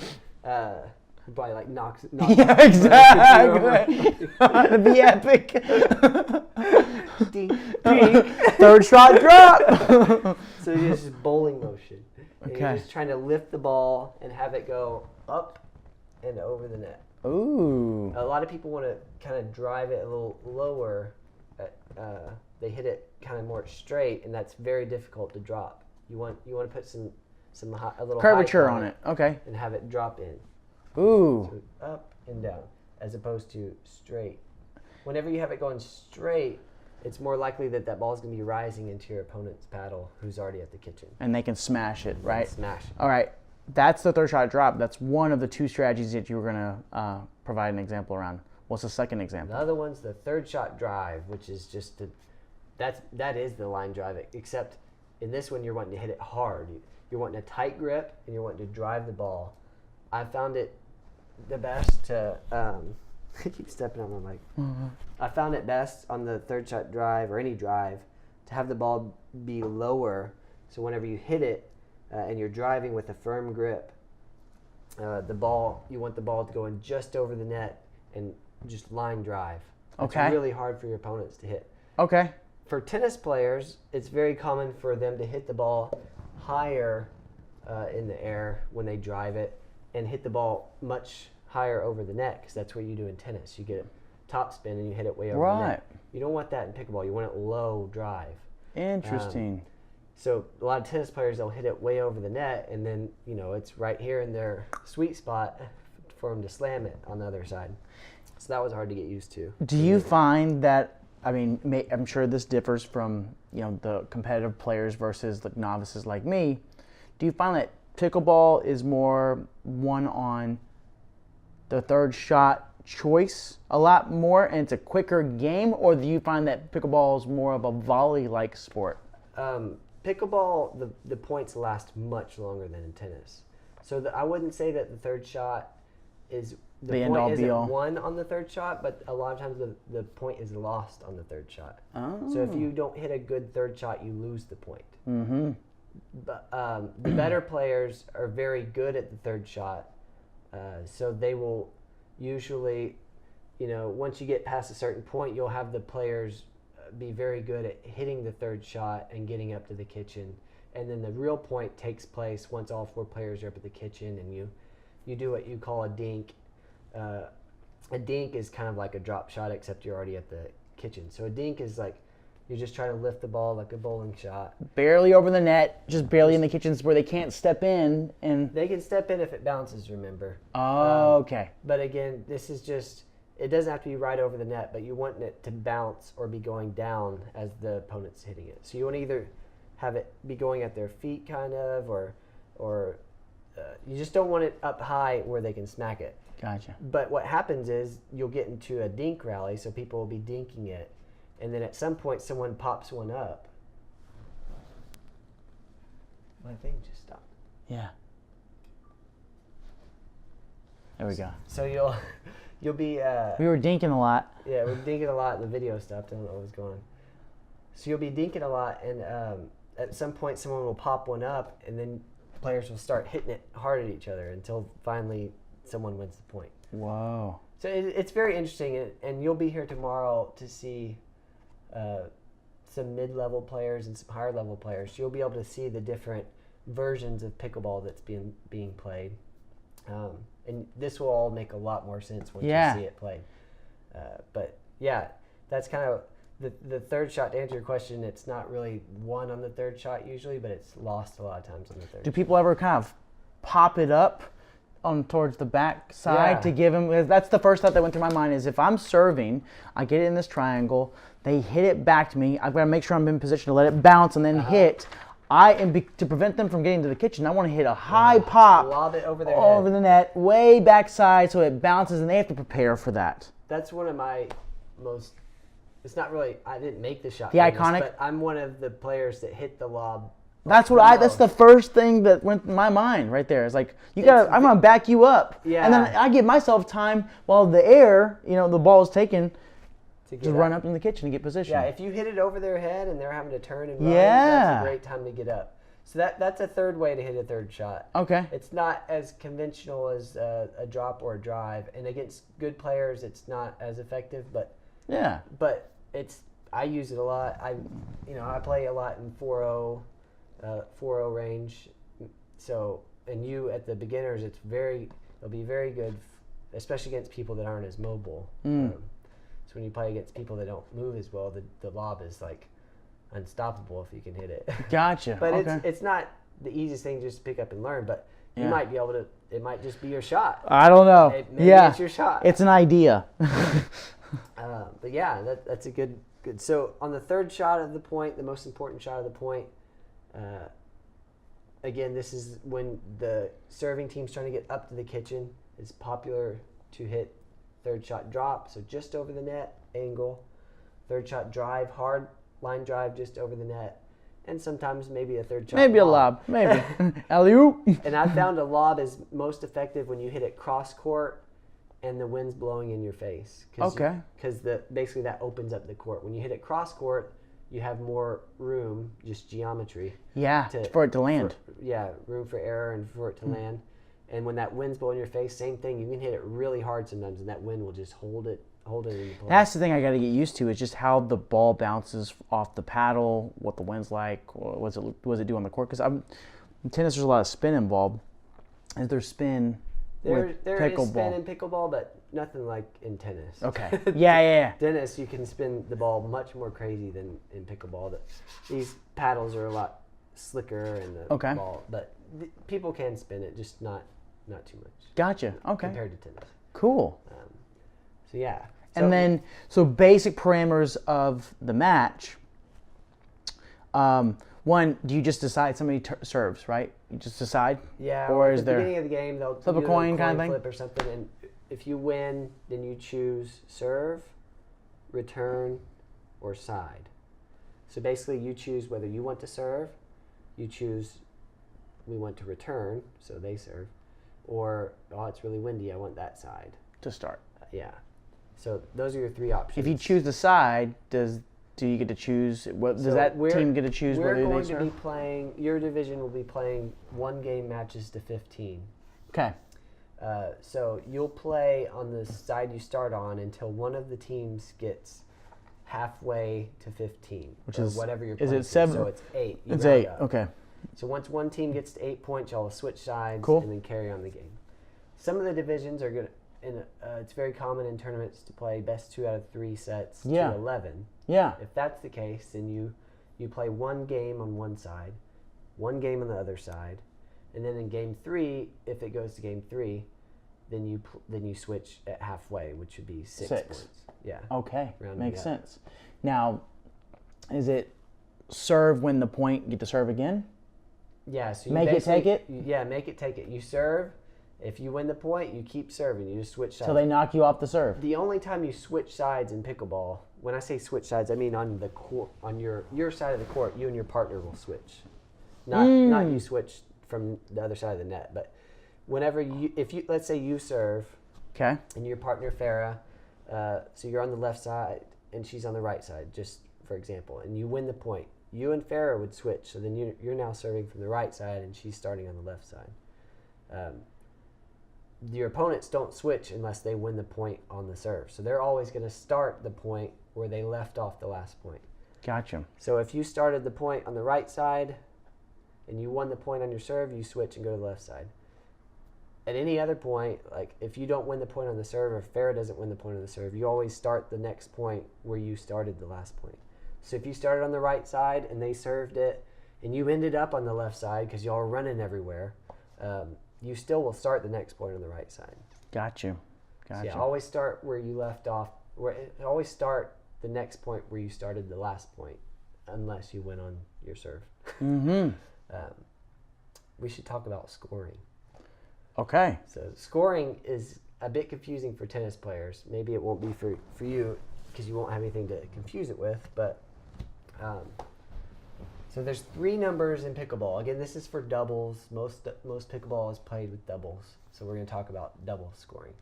Probably knocks yeah, exactly. That'd be epic. Ding, ding. Third shot drop. So you just bowling motion. And Okay. you're just trying to lift the ball and have it go up and over the net. Ooh. A lot of people want to kind of drive it a little lower. They hit it kind of more straight, and that's very difficult to drop. You want to put a little Curvature height on it. Okay. and have it drop in. Ooh. So up and down, as opposed to straight. Whenever you have it going straight, it's more likely that ball is going to be rising into your opponent's paddle, who's already at the kitchen. And they can smash it, right? Smash it. All right. That's the third shot drop. That's one of the two strategies that you were going to provide an example around. What's the second example? The other one's the third shot drive, which is just that is the line drive, except in this one you're wanting to hit it hard. You're wanting a tight grip and you're wanting to drive the ball. I found it the best to I keep stepping on my mic. Mm-hmm. I found it best on the third shot drive or any drive to have the ball be lower, so whenever you hit it and you're driving with a firm grip, you want the ball to go in just over the net and just line drive. It's Okay. really hard for your opponents to hit. Okay. For tennis players, it's very common for them to hit the ball higher in the air when they drive it and hit the ball much higher over the net, because that's what you do in tennis. You get a top spin and you hit it way over the Right. net. You don't want that in pickleball. You want it low drive. Interesting. So a lot of tennis players, they'll hit it way over the net, and then it's right here in their sweet spot for them to slam it on the other side. So that was hard to get used to. Do you find that, I'm sure this differs from, the competitive players versus the novices like me. Do you find that pickleball is more one on the third shot choice a lot more and it's a quicker game, or do you find that pickleball is more of a volley-like sport? Pickleball, the points last much longer than in tennis. So I wouldn't say that the third shot is the end all point be isn't all. won on the third shot, but a lot of times the point is lost on the third shot. Oh. So if you don't hit a good third shot, you lose the point. Mm-hmm. But the better players are very good at the third shot, so they will usually, once you get past a certain point, you'll have the players be very good at hitting the third shot and getting up to the kitchen, and then the real point takes place once all four players are up at the kitchen, and you do what you call a dink. A dink is kind of like a drop shot, except you're already at the kitchen. So a dink is like you're just trying to lift the ball like a bowling shot. Barely over the net, just barely in the kitchens where they can't step in and. They can step in if it bounces, remember. Oh, okay. But again, this is just, it doesn't have to be right over the net, but you want it to bounce or be going down as the opponent's hitting it. So you want to either have it be going at their feet kind of, or you just don't want it up high where they can smack it. Gotcha. But what happens is you'll get into a dink rally, so people will be dinking it, and then at some point someone pops one up. My thing just stopped. Yeah. There we go. So you'll be We were dinking a lot. yeah, we're dinking a lot. The video stopped. I don't know what was going on. So you'll be dinking a lot, and at some point someone will pop one up, and then players will start hitting it hard at each other until finally someone wins the point. Whoa. So it's very interesting, and you'll be here tomorrow to see some mid-level players and some higher-level players. You'll be able to see the different versions of pickleball that's being played. And this will all make a lot more sense once you see it played. But yeah, that's kind of the third shot. To answer your question, it's not really won on the third shot usually, but it's lost a lot of times on the third. Do people ever kind of pop it up on towards the back side to give him? That's the first thought that went through my mind is if I'm serving, I get it in this triangle, they hit it back to me, I've got to make sure I'm in position to let it bounce and then hit. To prevent them from getting to the kitchen, I want to hit a high pop lob it over their over head. the net, way backside, so it bounces, and they have to prepare for that. That's one of my most. It's not really. I didn't make the shot. The iconic. But I'm one of the players that hit the lob. That's the first thing that went in my mind right there. It's like I'm gonna back you up. Yeah. And then I give myself time while the air, the ball is taken, to run up in the kitchen and get position. Yeah, if you hit it over their head and they're having to turn and run, that's a great time to get up. So that's a third way to hit a third shot. Okay. It's not as conventional as a drop or a drive, and against good players, it's not as effective. But I use it a lot. I play a lot in 4-0 range. So and you at the beginners, it'll be very good, especially against people that aren't as mobile. So when you play against people that don't move as well, the lob is like unstoppable if you can hit it. Gotcha. But it's not the easiest thing just to pick up and learn, but you might be able to, it might just be your shot. I don't know. Maybe it's your shot. It's an idea. But yeah, that's a good. So on the third shot of the point, the most important shot of the point, again, this is when the serving team's trying to get up to the kitchen. It's popular to hit third shot drop, so just over the net, angle. Third shot drive, hard line drive just over the net. And sometimes maybe a third shot maybe a lob. Maybe. Alley-oop. And I found a lob is most effective when you hit it cross court and the wind's blowing in your face. Because basically that opens up the court. When you hit it cross court, you have more room, just geometry. Yeah, for it to land. Room for error and for it to land. And when that wind's blowing in your face, same thing. You can hit it really hard sometimes, and that wind will just hold it in place. That's the thing I got to get used to is just how the ball bounces off the paddle, what the wind's like, what does it do on the court? Because in tennis, there's a lot of spin involved. Is there spin with there pickleball? Is spin in pickleball, but nothing like in tennis. Okay. Yeah. Tennis, you can spin the ball much more crazy than in pickleball. These paddles are a lot slicker and the ball, but people can spin it, just not too much. Gotcha. Okay. Compared to tennis. Cool. So yeah. And then, basic parameters of the match. One, do you just decide somebody serves, right? You just decide? Yeah. Or at is the there beginning of the game, they'll flip a coin kind of thing? Flip or something, and if you win, then you choose serve, return, or side. So basically, you choose whether you want to serve, you choose we want to return, so they serve, or it's really windy, I want that side to start. So those are your three options. If you choose the side, do you get to choose? Does that team get to choose whether they serve? We're going to be playing. Your division will be playing 1-game matches to 15. Okay. So you'll play on the side you start on until one of the teams gets halfway to 15, which is whatever you're playing. Is it 7? So it's 8. It's 8. Okay. So once one team gets to 8 points, y'all will switch sides and then carry on the game. Some of the divisions are good. It's very common in tournaments to play best 2 out of 3 sets to 11. Yeah. If that's the case, then you play 1 game on one side, 1 game on the other side, and then in game 3, if it goes to game 3, then you switch at halfway, which would be 6 points. Yeah. Okay. Makes sense. Now, is it serve win the point, get to serve again? Yeah. So you make it take it. Yeah, make it take it. You serve. If you win the point, you keep serving. You just switch sides. So they knock you off the serve. The only time you switch sides in pickleball, when I say switch sides, I mean on the court, on your side of the court, you and your partner will switch. Not you switch from the other side of the net, but whenever let's say you serve, okay, and your partner Farah, so you're on the left side and she's on the right side, just for example, and you win the point, you and Farah would switch. So then you're now serving from the right side and she's starting on the left side. Your opponents don't switch unless they win the point on the serve. So they're always going to start the point where they left off the last point. Gotcha. So if you started the point on the right side and you won the point on your serve, you switch and go to the left side. at any other point, like if you don't win the point on the serve, or if Farrah doesn't win the point on the serve, you always start the next point where you started the last point. So if you started on the right side and they served it, and you ended up on the left side because y'all are running everywhere, you still will start the next point on the right side. Got you. So yeah, always start where you left off. Always start the next point where you started the last point, unless you win on your serve. Mm-hmm. We should talk about scoring. Okay. So scoring is a bit confusing for tennis players. Maybe it won't be for you because you won't have anything to confuse it with. But so there's 3 numbers in pickleball. Again, this is for doubles. Most pickleball is played with doubles. So we're going to talk about double scoring.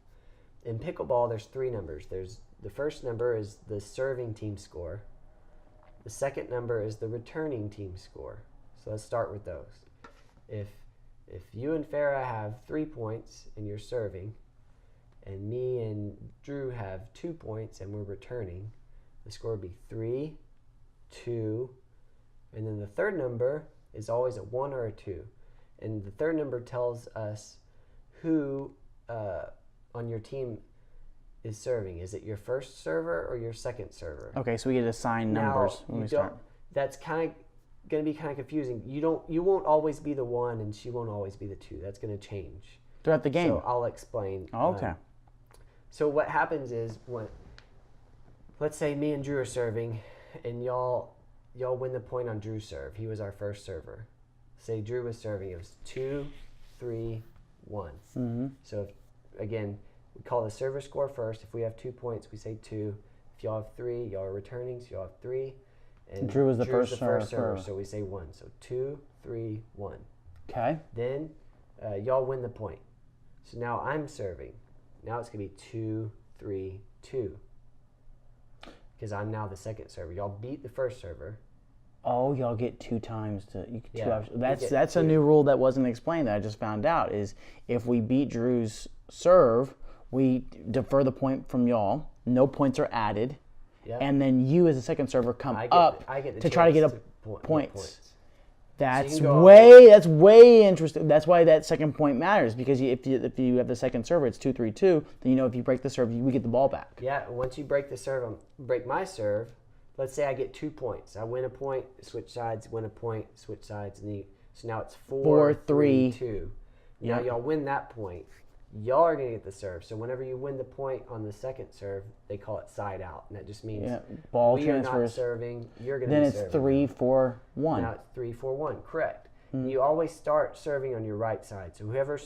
In pickleball, there's 3 numbers. The first number is the serving team score. The second number is the returning team score. So let's start with those. If you and Farrah have 3 points and you're serving, and me and Drew have 2 points and we're returning, the score would be 3, 2, and then the third number is always a 1 or a 2. And the third number tells us who on your team is serving. Is it your first server or your second server? Okay, so we get assigned numbers when we start. That's kind of going to be kind of confusing. You won't always be the 1 and she won't always be the 2. That's going to change Throughout the game? So I'll explain. Oh, okay. So what happens is let's say me and Drew are serving and y'all win the point on Drew's serve. He was our first server. Say Drew was serving. It was 2, 3, 1. Mm-hmm. So again, we call the server score first. If we have 2 points, we say 2. If y'all have 3, y'all are returning, so y'all have 3. And Drew was the Drew's first server, server. so we say 1. So 2, 3, 1. Okay. Then y'all win the point. So now I'm serving. Now it's going to be 2, 3, 2. Because I'm now the second server. Y'all beat the first server. Oh, y'all get 2 times to Yeah, that's a new rule that wasn't explained that I just found out, is if we beat Drew's serve, we defer the point from y'all. No points are added. Yep. And then you as a second server come I get the to try to get points. That's So way interesting. That's why that second point matters, because if you have the second server, it's 2, 3, 2. Then if you break the serve, we get the ball back. Yeah, once you break the serve, break my serve. Let's say I get 2 points. I win a point, switch sides, win a point, switch sides, so now it's 4, 3, 2. Now Yep. y'all win that point. Y'all are gonna get the serve. So whenever you win the point on the second serve, they call it side out, and that just means ball we are transfers. not serving. You're gonna Then be it's serving. 3, 4, 1. Now it's 3, 4, 1. Correct. You always start serving on your right side. So whoever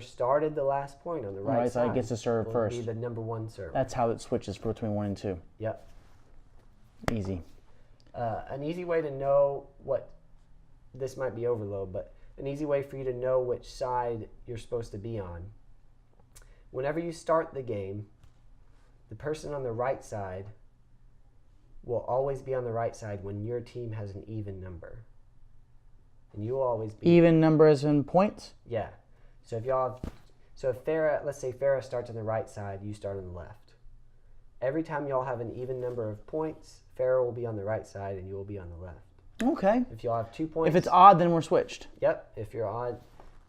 started the last point on the right side gets to serve will first. be the number 1 server. That's how it switches between 1 and 2. Yep. Easy. An easy way to know this might be overload, but an easy way for you to know which side you're supposed to be on. Whenever you start the game, the person on the right side will always be on the right side when your team has an even number. And you will always be Even number as in points? Yeah. So if Farrah, let's say Farrah starts on the right side, you start on the left. Every time y'all have an even number of points, Farrah will be on the right side and you will be on the left. Okay. If y'all have 2 points. If it's odd, then we're switched. Yep. If you're odd,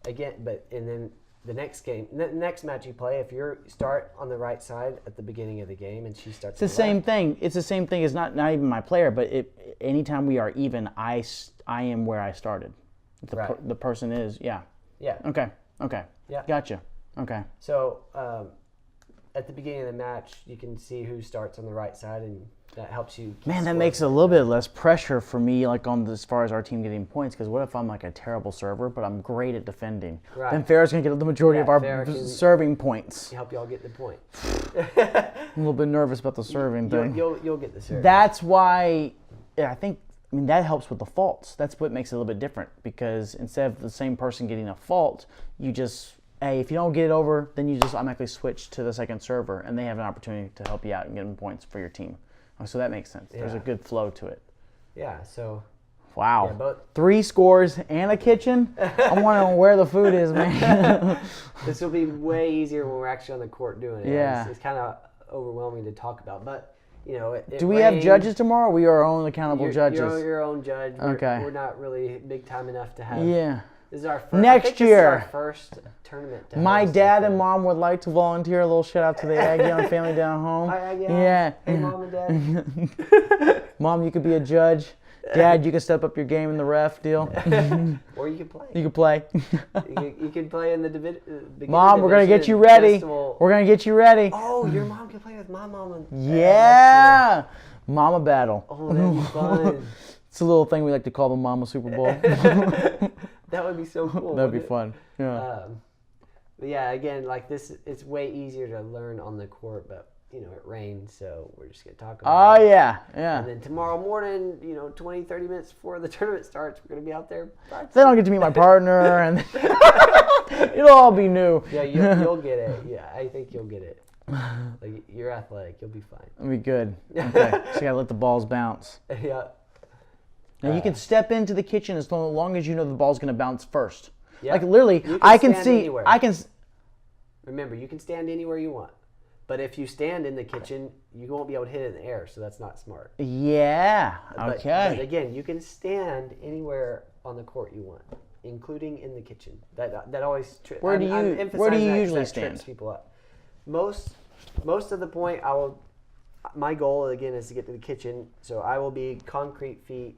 again, and then the next next match you play, if you start on the right side at the beginning of the game and she starts. It's the same thing. It's the same thing as not even my player, but anytime we are even, I am where I started. The person is, yeah. Yeah. Okay. Yeah. Gotcha. Okay. So at the beginning of the match, you can see who starts on the right side, and that helps you. Man, that makes a little bit less pressure for me, like as far as our team getting points. Because what if I'm like a terrible server, but I'm great at defending? Right. Then Farrah's gonna get the majority of our serving points. Help y'all get the point. I'm a little bit nervous about the serving thing. You'll get the serve. That's why that helps with the faults. That's what makes it a little bit different, because instead of the same person getting a fault, you just, if you don't get it over, then you just automatically switch to the second server, and they have an opportunity to help you out and get them points for your team. So that makes sense. Yeah. There's a good flow to it. Yeah, so. Wow. Yeah, 3 scores and a kitchen? I'm wondering where the food is, man. This will be way easier when we're actually on the court doing it. Yeah. It's kind of overwhelming to talk about, but, do we have judges tomorrow? We are our own accountable judges. You're your own judge. Okay. We're not really big time enough to have This is our first, Next year. This is our first tournament. My dad and mom would like to volunteer. A little shout out to the Aguillon family down home. Hi, Aguillon. Yeah. Hey, Mom and Dad. Mom, you could be a judge. Dad, you can step up your game in the ref deal. Or you can play. You can play. You can play in the beginner Mom, we're going to get you ready. festival. We're going to get you ready. Oh, your mom can play with my mom. Yeah. Mama battle. Oh, that'd be fun. It's a little thing we like to call the Mama Super Bowl. That would be so cool. That'd be fun. Yeah. But yeah, again, like this, it's way easier to learn on the court, but it rained, so we're just going to talk about it. Oh, yeah. Yeah. And then tomorrow morning, 20, 30 minutes before the tournament starts, we're going to be out there practicing. Then I'll get to meet my partner, and it'll all be new. Yeah, you'll get it. Yeah, I think you'll get it. Like, you're athletic. You'll be fine. It'll be good. Okay. So you got to let the balls bounce. Yeah. Now you can step into the kitchen as long as you know the ball's going to bounce first. Yeah. Like literally, I can see. Remember, you can stand anywhere you want, but if you stand in the kitchen, you won't be able to hit it in the air. So that's not smart. Yeah. Okay. But again, you can stand anywhere on the court you want, including in the kitchen. That always. Where do you usually stand? Trips people up. Most of the point, my goal again is to get to the kitchen, so I will be concrete feet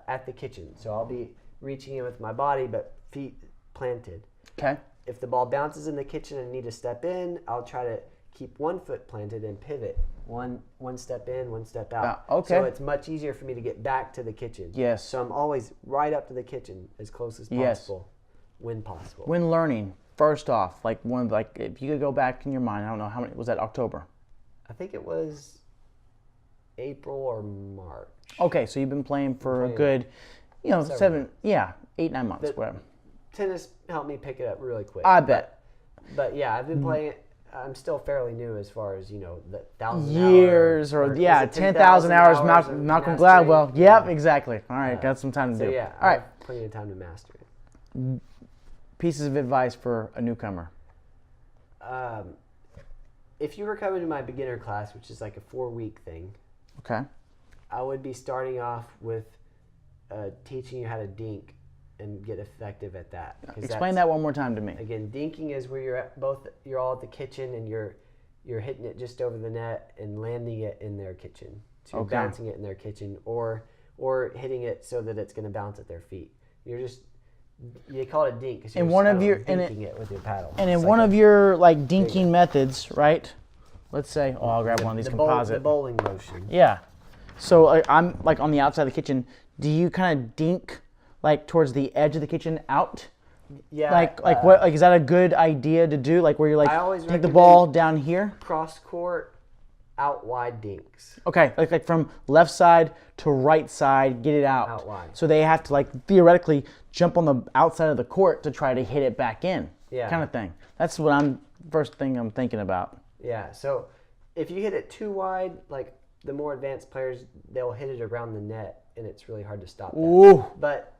at the kitchen. So I'll be reaching in with my body, but feet planted. Okay. If the ball bounces in the kitchen and I need to step in, I'll try to keep one foot planted and pivot. One step in, one step out. Okay. So it's much easier for me to get back to the kitchen. Yes. So I'm always right up to the kitchen as close as possible, when possible. When learning, first off, if you could go back in your mind, I don't know how many was that, October? I think it was April or March. Okay, so you've been playing for a good, 8, 9 months, whatever. Tennis helped me pick it up really quick. I bet. But yeah, I've been playing. I'm still fairly new as far as the 1,000 years or 10,000 hours. Malcolm Gladwell. Yep, exactly. All right, got some time to do. Yeah, all right, plenty of time to master it. Pieces of advice for a newcomer. If you were coming to my beginner class, which is like a 4-week thing, okay, I would be starting off with teaching you how to dink and get effective at that. Explain that one more time to me. Again, dinking is where you're all at the kitchen and you're hitting it just over the net and landing it in their kitchen. So you're bouncing it in their kitchen or hitting it so that it's going to bounce at their feet. They call it a dink because you're dinking it with your paddle. And in one of your dinking methods, right? Let's say, I'll grab one of these composite. The bowling motion. Yeah. So I'm on the outside of the kitchen. Do you kind of dink towards the edge of the kitchen out? Yeah. Is that a good idea to do? Where you're I always take the ball down here? Cross court, out wide dinks. Okay, like from left side to right side, get it out. Out wide. So they have to theoretically jump on the outside of the court to try to hit it back in. Yeah. Kind of thing. That's what first thing I'm thinking about. Yeah. So if you hit it too wide, the more advanced players, they'll hit it around the net, and it's really hard to stop that. Ooh. But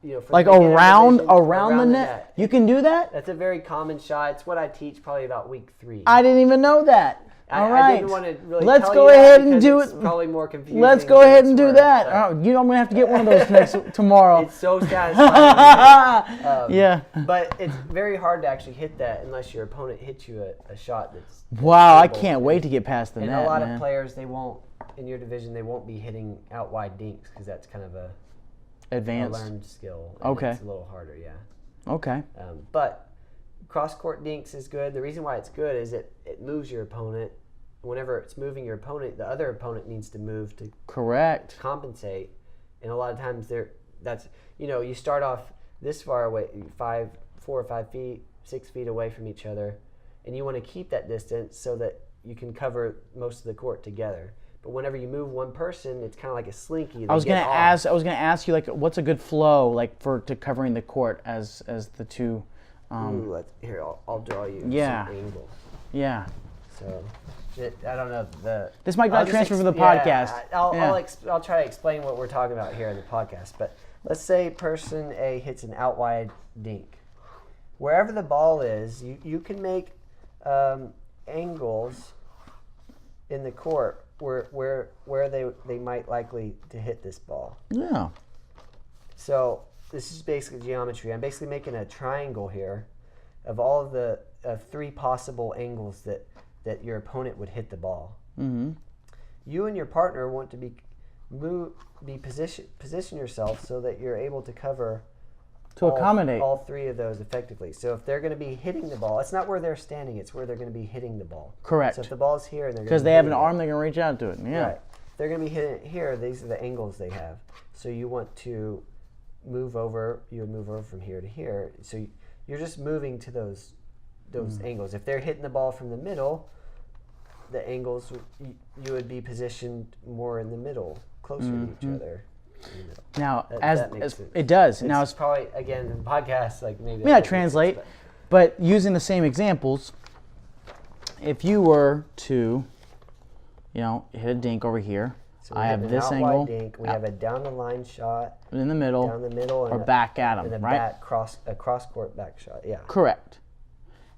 for around the net, you can do that. That's a very common shot. It's what I teach probably about week 3. I didn't even know that. All right. I didn't want to really Let's tell go you ahead that and do it's it. Probably more confusing. Let's go ahead and do that. I'm gonna have to get one of those tomorrow. It's so satisfying. Yeah. But it's very hard to actually hit that unless your opponent hits you a shot that's. Wow, I can't wait to get past the net. And a lot of players, they won't in your division. They won't be hitting out wide dinks because that's kind of a learned skill. Okay. It's a little harder, yeah. Okay. But cross court dinks is good. The reason why it's good is it moves your opponent. Whenever it's moving your opponent, the other opponent needs to move to compensate. And a lot of times you start off this far away, 4 or 5 feet, 6 feet away from each other, and you want to keep that distance so that you can cover most of the court together. But whenever you move one person, it's kind of like a slinky. I was gonna ask you what's a good flow to covering the court as the two. Here I'll draw you some angles. Yeah. So. I don't know This might not transfer for the podcast. I'll try to explain what we're talking about here in the podcast. But let's say person A hits an out wide dink. Wherever the ball is, you can make angles in the court where they might likely to hit this ball. Yeah. So this is basically geometry. I'm basically making a triangle here of all of the 3 possible angles that your opponent would hit the ball. Mm-hmm. You and your partner want to position yourself so that you're able to cover accommodate all 3 of those effectively. So if they're going to be hitting the ball, it's not where they're standing, it's where they're going to be hitting the ball. Correct. So if the ball's here and they're because they have an arm, they can reach out to it. Yeah. Right. If they're going to be hitting it here, these are the angles they have. So you want to move over. You would move over from here to here. So you're just moving to those angles. If they're hitting the ball from the middle, the angles you would be positioned more in the middle, closer to each other. Now, that it does. Now it's probably again in podcasts like maybe. Yeah, translate. But using the same examples, if you were to, hit a dink over here, so I have this angle. Dink. We have a down the line shot. In the middle. Down the middle. Or back at them, and right? A cross court back shot. Yeah. Correct.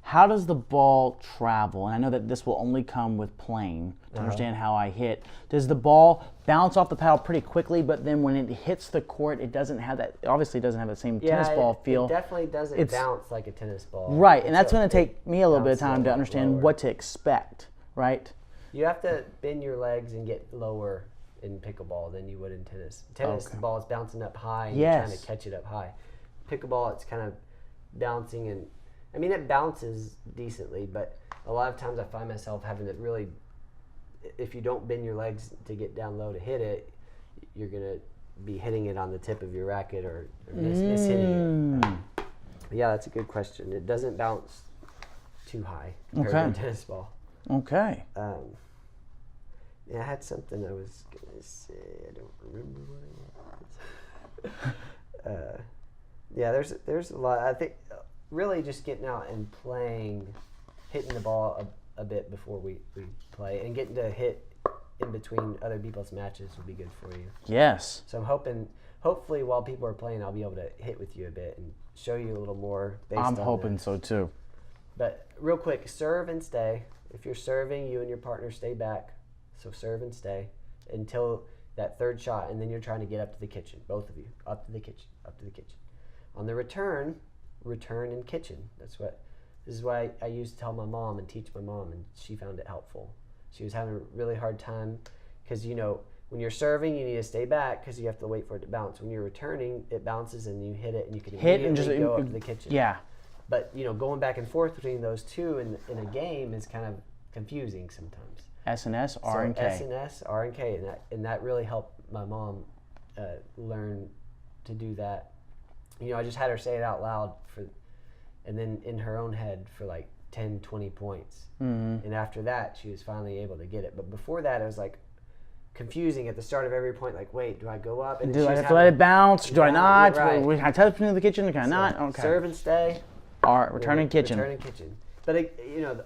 How does the ball travel? And I know that this will only come with playing to understand how I hit. Does the ball bounce off the paddle pretty quickly, but then when it hits the court, it doesn't have that, obviously it doesn't have the same tennis ball feel. It definitely doesn't bounce like a tennis ball. Right, and that's going to take me a little bit of time to understand what to expect, right? You have to bend your legs and get lower in pickleball than you would in tennis. Tennis, the ball is bouncing up high and you're trying to catch it up high. Pickleball, it's kind of bouncing and it bounces decently, but a lot of times I find myself having to really, if you don't bend your legs to get down low to hit it, you're going to be hitting it on the tip of your racket or mishitting it. Yeah, that's a good question. It doesn't bounce too high compared to a tennis ball. Okay. I had something I was going to say. I don't remember what it was. There's a lot. I think really just getting out and playing, hitting the ball a bit before we play, and getting to hit in between other people's matches would be good for you. Yes. So I'm hopefully while people are playing, I'll be able to hit with you a bit and show you a little more based on I'm hoping so too. But real quick, serve and stay. If you're serving, you and your partner stay back. So serve and stay until that 3rd shot, and then you're trying to get up to the kitchen, both of you, up to the kitchen. On the return and kitchen. This is why I used to tell my mom and teach my mom, and she found it helpful. She was having a really hard time because, when you're serving, you need to stay back because you have to wait for it to bounce. When you're returning, it bounces and you hit it, and you can immediately go up to the kitchen. Yeah. But, going back and forth between those two in a game is kind of confusing sometimes. S&S, R and K. S&S, R and K, and that really helped my mom learn to do that. I just had her say it out loud and then in her own head for like 10, 20 points. Mm-hmm. And after that, she was finally able to get it. But before that, it was like confusing at the start of every point. Like, wait, do I go up? And do I have to let it bounce? Do I not? Right. Can I touch into the kitchen? Can I not? Okay. Serve and stay. Return and kitchen. Return and kitchen. But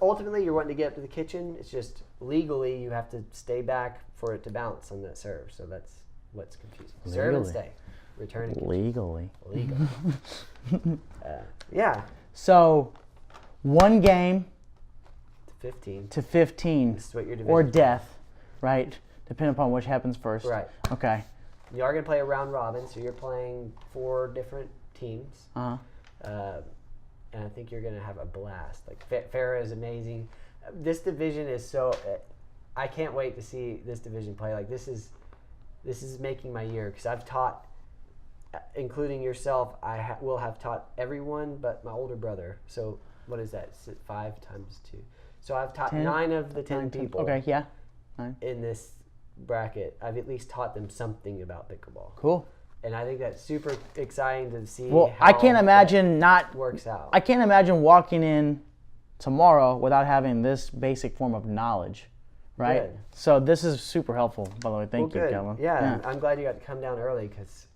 ultimately, you're wanting to get up to the kitchen. It's just legally you have to stay back for it to bounce on that serve. So that's what's confusing. Legally. Serve and stay. Return and kitchen. Legally. Yeah. So, one game to 15. This is what your division or death, right? Depending upon which happens first. Right. Okay. You are going to play a round robin, so you're playing 4 different teams. Uh-huh. And I think you're going to have a blast. Like, Farrah is amazing. This division is so... I can't wait to see this division play. Like, this is making my year, because I've taught, including yourself, I will have taught everyone but my older brother. So, what is that? 5 times 2. So, I've taught 9 of the 10 people. Okay, yeah. 9. In this bracket. I've at least taught them something about pickleball. Cool. And I think that's super exciting to see. Well, how I can't imagine works out. I can't imagine walking in tomorrow without having this basic form of knowledge, right? Good. So this is super helpful, by the way. Thank you, Kevin. Yeah, I'm glad you got to come down early because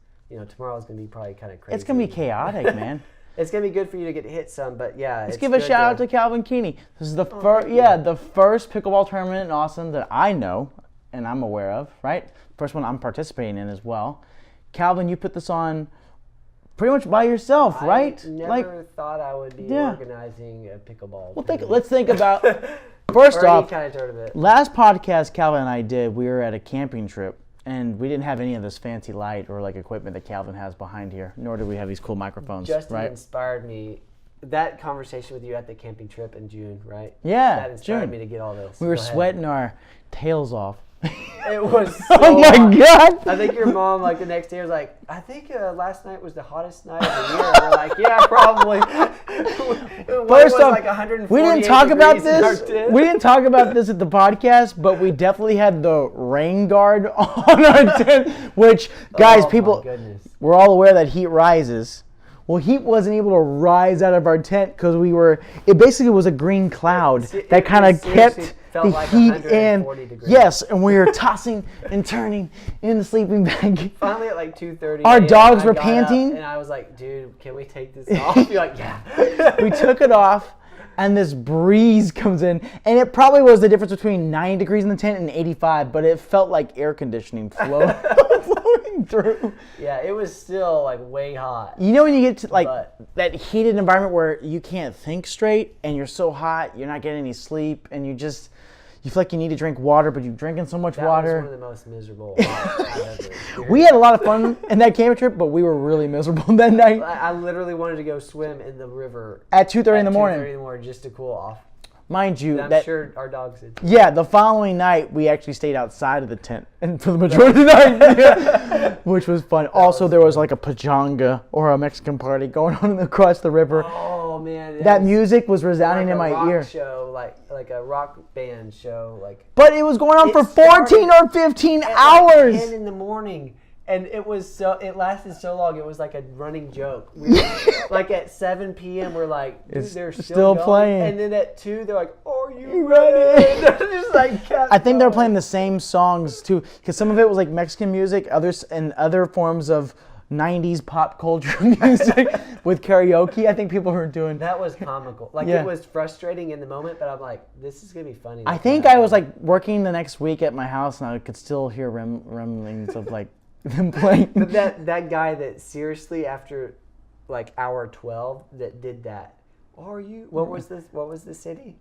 tomorrow's gonna be probably kind of crazy. It's gonna be chaotic, man. It's gonna be good for you to get hit some, but yeah. Let's give a shout out to Calvin Keeney. This is the first pickleball tournament in Austin that I know and I'm aware of, right? First one I'm participating in as well. Calvin, you put this on pretty much by yourself, right? I never thought I would be organizing a pickleball tournament. Let's think about, first off, kind of tournament. Last podcast Calvin and I did, we were at a camping trip, And we didn't have any of this fancy light or like equipment that Calvin has behind here, nor did we have these cool microphones. Justin right? inspired me. That conversation with you at the camping trip in June, right? Yeah, that inspired June. me to get all this. We were sweating our tails off. It was so oh my hot. God! I think your mom, like, the next day was like, I think last night was the hottest night of the year. And we're like, yeah, probably. First off, like 148 we didn't talk about degrees in our this. tent. We didn't talk about this at the podcast, but we definitely had the rain guard on our tent. Which, guys, people, we're all aware that heat rises. Well, heat wasn't able to rise out of our tent because it basically was a green cloud that kind of kept the like heat in. Degrees. Yes, and we were tossing and turning in the sleeping bag. Finally at like 2:30. Our dogs were panting. And I was like, dude, can we take this off? You're like, yeah. We took it off, and this breeze comes in. And it probably was the difference between 9 degrees in the tent and 85, but it felt like air conditioning flowing through. Yeah, it was still like way hot. You know when you get to like that heated environment where you can't think straight and you're so hot, you're not getting any sleep, and you feel like you need to drink water, but you're drinking so much water. That was one of the most miserable I've ever experienced. We had a lot of fun in that camping trip, but we were really miserable that night. I literally wanted to go swim in the river at 2:30 in the morning. 2:30 in the morning just to cool off. Mind you, I'm sure our dogs did too. Yeah, the following night we actually stayed outside of the tent, and for the majority of the night, yeah, which was fun. Also, there was like a pachanga or a Mexican party going on across the river. Oh man, that music was resounding in my ear. Show, like a rock band show, like. But it was going on for 14 or 15 hours. Like 10 in the morning. And it lasted so long. It was like a running joke. Like at 7 p.m. we're like, dude, they're still playing. And then at 2, they're like, are you ready? Just like I think they're playing the same songs too, because some of it was like Mexican music, others and other forms of 90s pop culture music with karaoke. I think people were doing. That was comical. Like it was frustrating in the moment, but I'm like, this is gonna be funny. I think I was like working the next week at my house, and I could still hear rumblings of like. Them playing. But that guy that seriously after like hour 12 that did that. Are you? What was the city?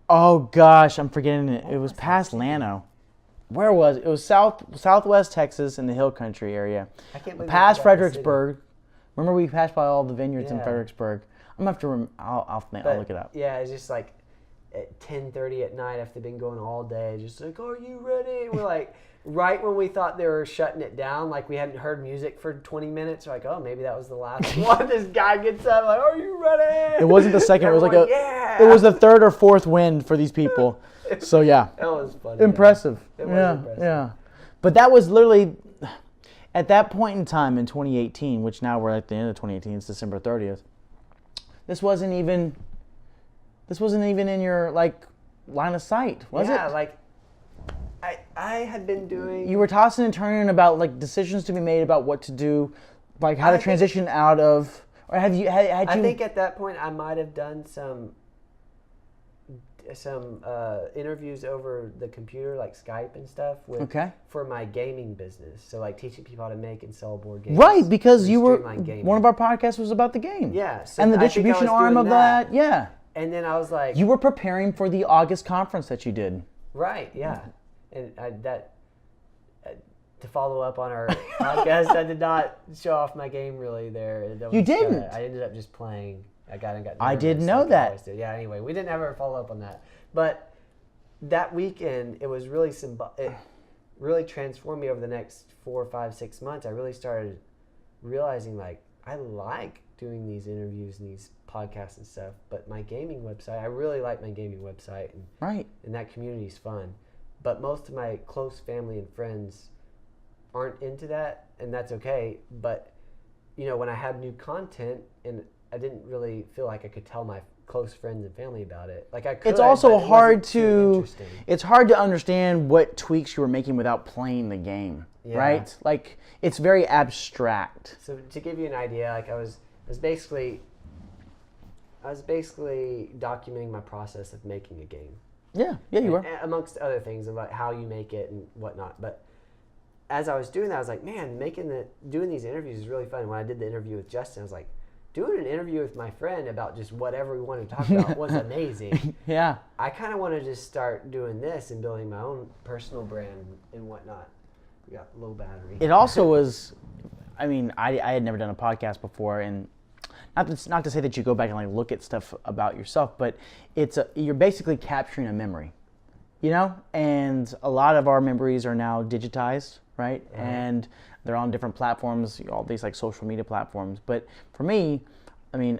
Oh gosh, I'm forgetting it. It was past Llano. Where was it? It was southwest Texas in the Hill Country area. I can't believe past Fredericksburg. Remember we passed by all the vineyards in Fredericksburg. I'm gonna have to. I'll look it up. Yeah, it's just like at 10:30 at night after they've been going all day, just like, are you ready? And we're like. Right when we thought they were shutting it down, like we hadn't heard music for 20 minutes, we're like, oh, maybe that was the last one. This guy gets up, like, are you ready? It wasn't the second. It was like it was the third or fourth wind for these people. So yeah, that was funny. Impressive. It was impressive. Yeah. But that was literally at that point in time in 2018, which now we're at the end of 2018. It's December 30th. This wasn't even in your like line of sight, was it? Yeah, like. I had been doing. You were tossing and turning about like decisions to be made about what to do, like how to transition out of, or had you? I think at that point I might have done some interviews over the computer, like Skype and stuff, for my gaming business. So like teaching people how to make and sell board games. Right, because you were one of our podcasts was about the game. Yeah, so and the distribution arm of that. Yeah. And then I was like, you were preparing for the August conference that you did. Right. Yeah. And to follow up on our podcast, I did not show off my game really there. You didn't. I ended up just playing. I didn't know that. Yeah. Anyway, we didn't ever follow up on that. But that weekend, it was really it really transformed me over the next 4, 5, 6 months. I really started realizing like I like doing these interviews and these podcasts and stuff. But my gaming website, I really like my gaming website, and that community is fun. But most of my close family and friends aren't into that, and that's okay. But, you know, when I have new content, and I didn't really feel like I could tell my close friends and family about it. Like I could. It's also hard to. It's hard to understand what tweaks you were making without playing the game, right? Like it's very abstract. So to give you an idea, like I was basically documenting my process of making a game. Yeah, you were. Amongst other things about how you make it and whatnot. But as I was doing that, I was like, man, doing these interviews is really fun. When I did the interview with Justin, I was like, doing an interview with my friend about just whatever we wanted to talk about was amazing. Yeah. I kind of want to just start doing this and building my own personal brand and whatnot. We got low battery. It also was, I mean, I had never done a podcast before, and not to say that you go back and like look at stuff about yourself, but you're basically capturing a memory, you know? And a lot of our memories are now digitized, right? Mm-hmm. And they're on different platforms, all these like social media platforms. But for me, I mean,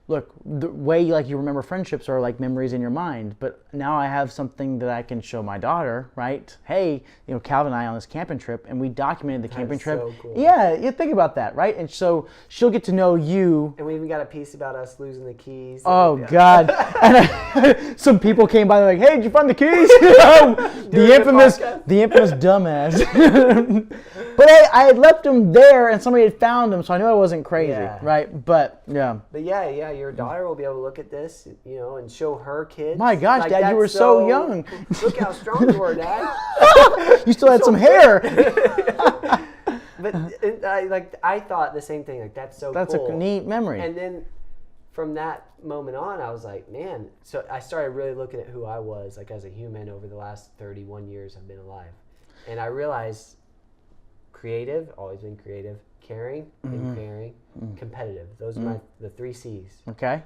look, the way like you remember friendships are like memories in your mind, but now I have something that I can show my daughter, right? Hey, you know, Calvin and I on this camping trip, and we documented the camping trip. So cool. Yeah, you think about that, right? And so she'll get to know you. And we even got a piece about us losing the keys. Oh God! And some people came by, like, "Hey, did you find the keys?" the infamous dumbass. But I had left them there, and somebody had found them, so I knew I wasn't crazy, right? But yeah. But yeah, your daughter will be able to look at this, you know, and show her kids. My gosh, like, Dad, you were so young. Look how strong you were, Dad. You still had some hair. But I thought the same thing. Like, that's so cool. That's a neat memory. And then from that moment on, I was like, man. So I started really looking at who I was, like, as a human over the last 31 years I've been alive. And I realized creative, always been creative, caring, and caring, competitive. Those are the 3 C's. Okay.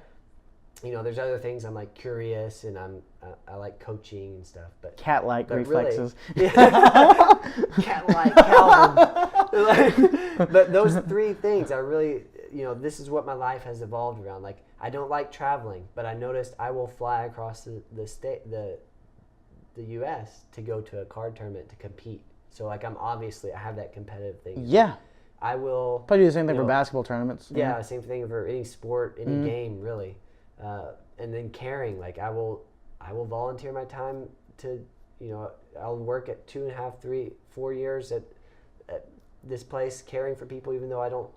You know, there's other things. I'm like curious, and I like coaching and stuff. But cat-like reflexes. Really, cat-like Calvin. But those 3 things are really, you know, this is what my life has evolved around. Like, I don't like traveling, but I noticed I will fly across the U.S. to go to a card tournament to compete. So, like, I have that competitive thing. Yeah. I will... Probably do the same thing for basketball tournaments. Yeah, same thing for any sport, any game, really. And then caring. Like, I will volunteer my time to, you know, I'll work at 2.5, 3, 4 years at this place caring for people, even though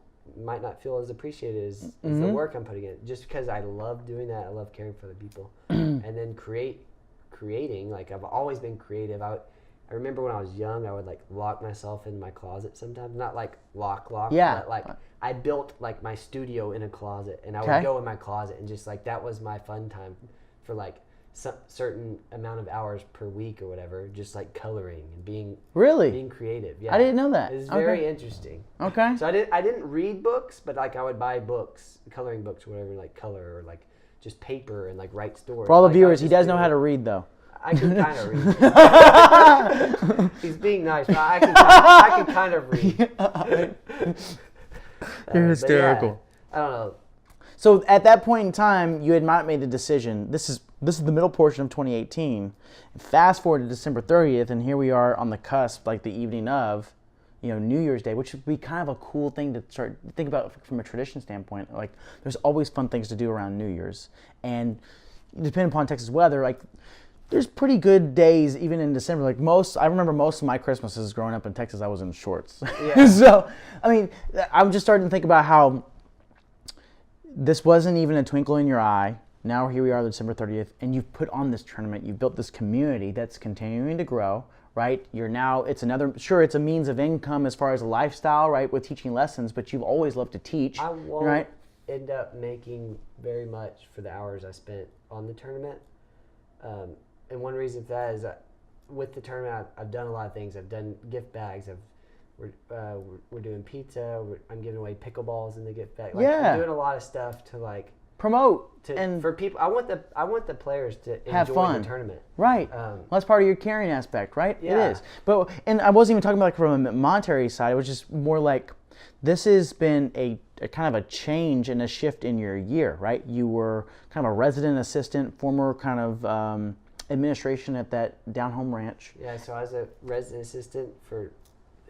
might not feel as appreciated as the work I'm putting in. Just because I love doing that. I love caring for the people. And then creating. Like, I've always been creative. I remember when I was young, I would like lock myself in my closet sometimes. Not like lock, but like I built like my studio in a closet, and I would go in my closet and just like that was my fun time for like some certain amount of hours per week or whatever, just like coloring and being creative. Yeah, I didn't know that. It was very interesting. Okay. So I didn't read books, but like I would buy books, coloring books or whatever, like color or like just paper and like write stories. For all the viewers, he does know how to read though. I can kind of read. He's being nice, but I can kind of read. You're hysterical. Yeah, I don't know. So at that point in time, you had not made the decision. This is the middle portion of 2018. Fast forward to December 30th, and here we are on the cusp, like the evening of, you know, New Year's Day, which would be kind of a cool thing to start think about from a tradition standpoint. Like, there's always fun things to do around New Year's, and depending upon Texas weather, like. There's pretty good days even in December. Like I remember most of my Christmases growing up in Texas, I was in shorts. Yeah. So, I mean, I'm just starting to think about how this wasn't even a twinkle in your eye. Now here we are, December 30th, and you've put on this tournament. You've built this community that's continuing to grow, right? It's a means of income as far as a lifestyle, right, with teaching lessons, but you've always loved to teach, I won't right? end up making very much for the hours I spent on the tournament. And one reason for that is that with the tournament, I've done a lot of things. I've done gift bags. We're doing pizza. I'm giving away pickleballs in the gift bag. Like, I'm doing a lot of stuff to like promote and for people. I want the players to have enjoy fun. The tournament. Right. Well, that's part of your caring aspect, right? Yeah. It is. And I wasn't even talking about like from a monetary side. It was just more like this has been a kind of a change and a shift in your year, right? You were kind of a resident assistant, former kind of administration at that down-home ranch. Yeah, so I was a resident assistant for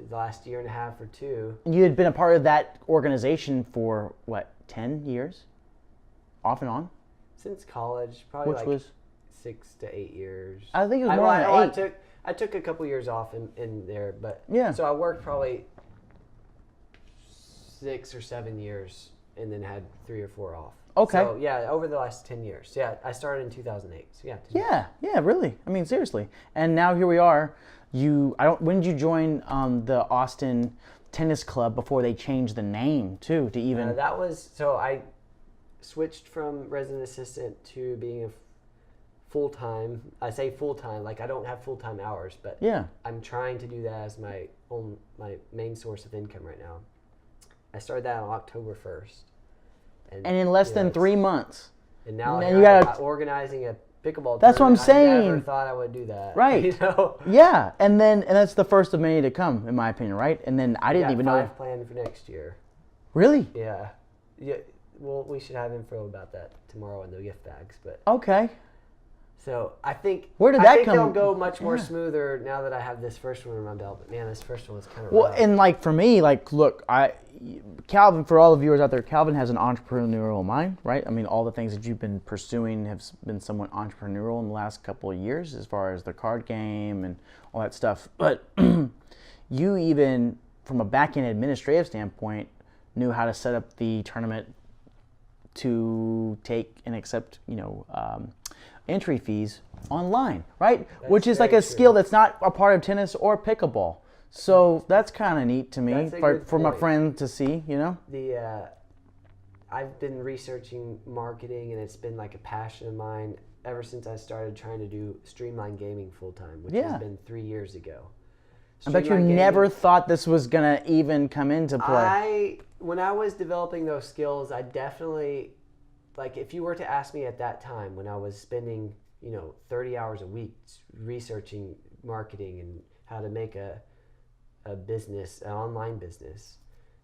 the last 1.5 years or 2. You had been a part of that organization for, 10 years? Off and on? Since college, probably. Which was 6 to 8 years. I think it was more than 8. I took a couple years off in there, but yeah. So I worked probably 6 or 7 years and then had 3 or 4 off. Okay. So, yeah, over the last 10 years. Yeah, I started in 2008. So, yeah. Yeah, really. I mean, seriously. And now here we are. When did you join the Austin Tennis Club before they changed the name, too, to even... So I switched from resident assistant to being a full-time. I say full-time, like I don't have full-time hours, but Yeah. I'm trying to do that as my main source of income right now. I started that on October 1st. And in less than 3 months. And now you gotta organizing a pickleball That's what I'm tournament. I never saying. thought I would do that. Right. You know? Yeah, and that's the first of many to come, in my opinion, right? And then I didn't even know. 5 planned for next year. Really? Yeah. Well, we should have info about that tomorrow in the gift bags, but Okay. so I think Where did that come? they'll go much more smoother now that I have this first one in my belt. But man, this first one was kind of Well, rough. and like for me, like look, Calvin, for all the viewers out there, Calvin has an entrepreneurial mind, right? I mean, all the things that you've been pursuing have been somewhat entrepreneurial in the last couple of years, as far as the card game and all that stuff. But you even, from a back-end administrative standpoint, knew how to set up the tournament to take and accept, entry fees online, right? Which is like a skill that's not a part of tennis or pickleball. So that's kind of neat to me for my friend to see, I've been researching marketing, and it's been like a passion of mine ever since I started trying to do streamline gaming full time, which has been 3 years ago. I bet you never thought this was gonna even come into play. When I was developing those skills, I definitely, like, if you were to ask me at that time when I was spending 30 hours a week researching marketing and how to make a business, an online business.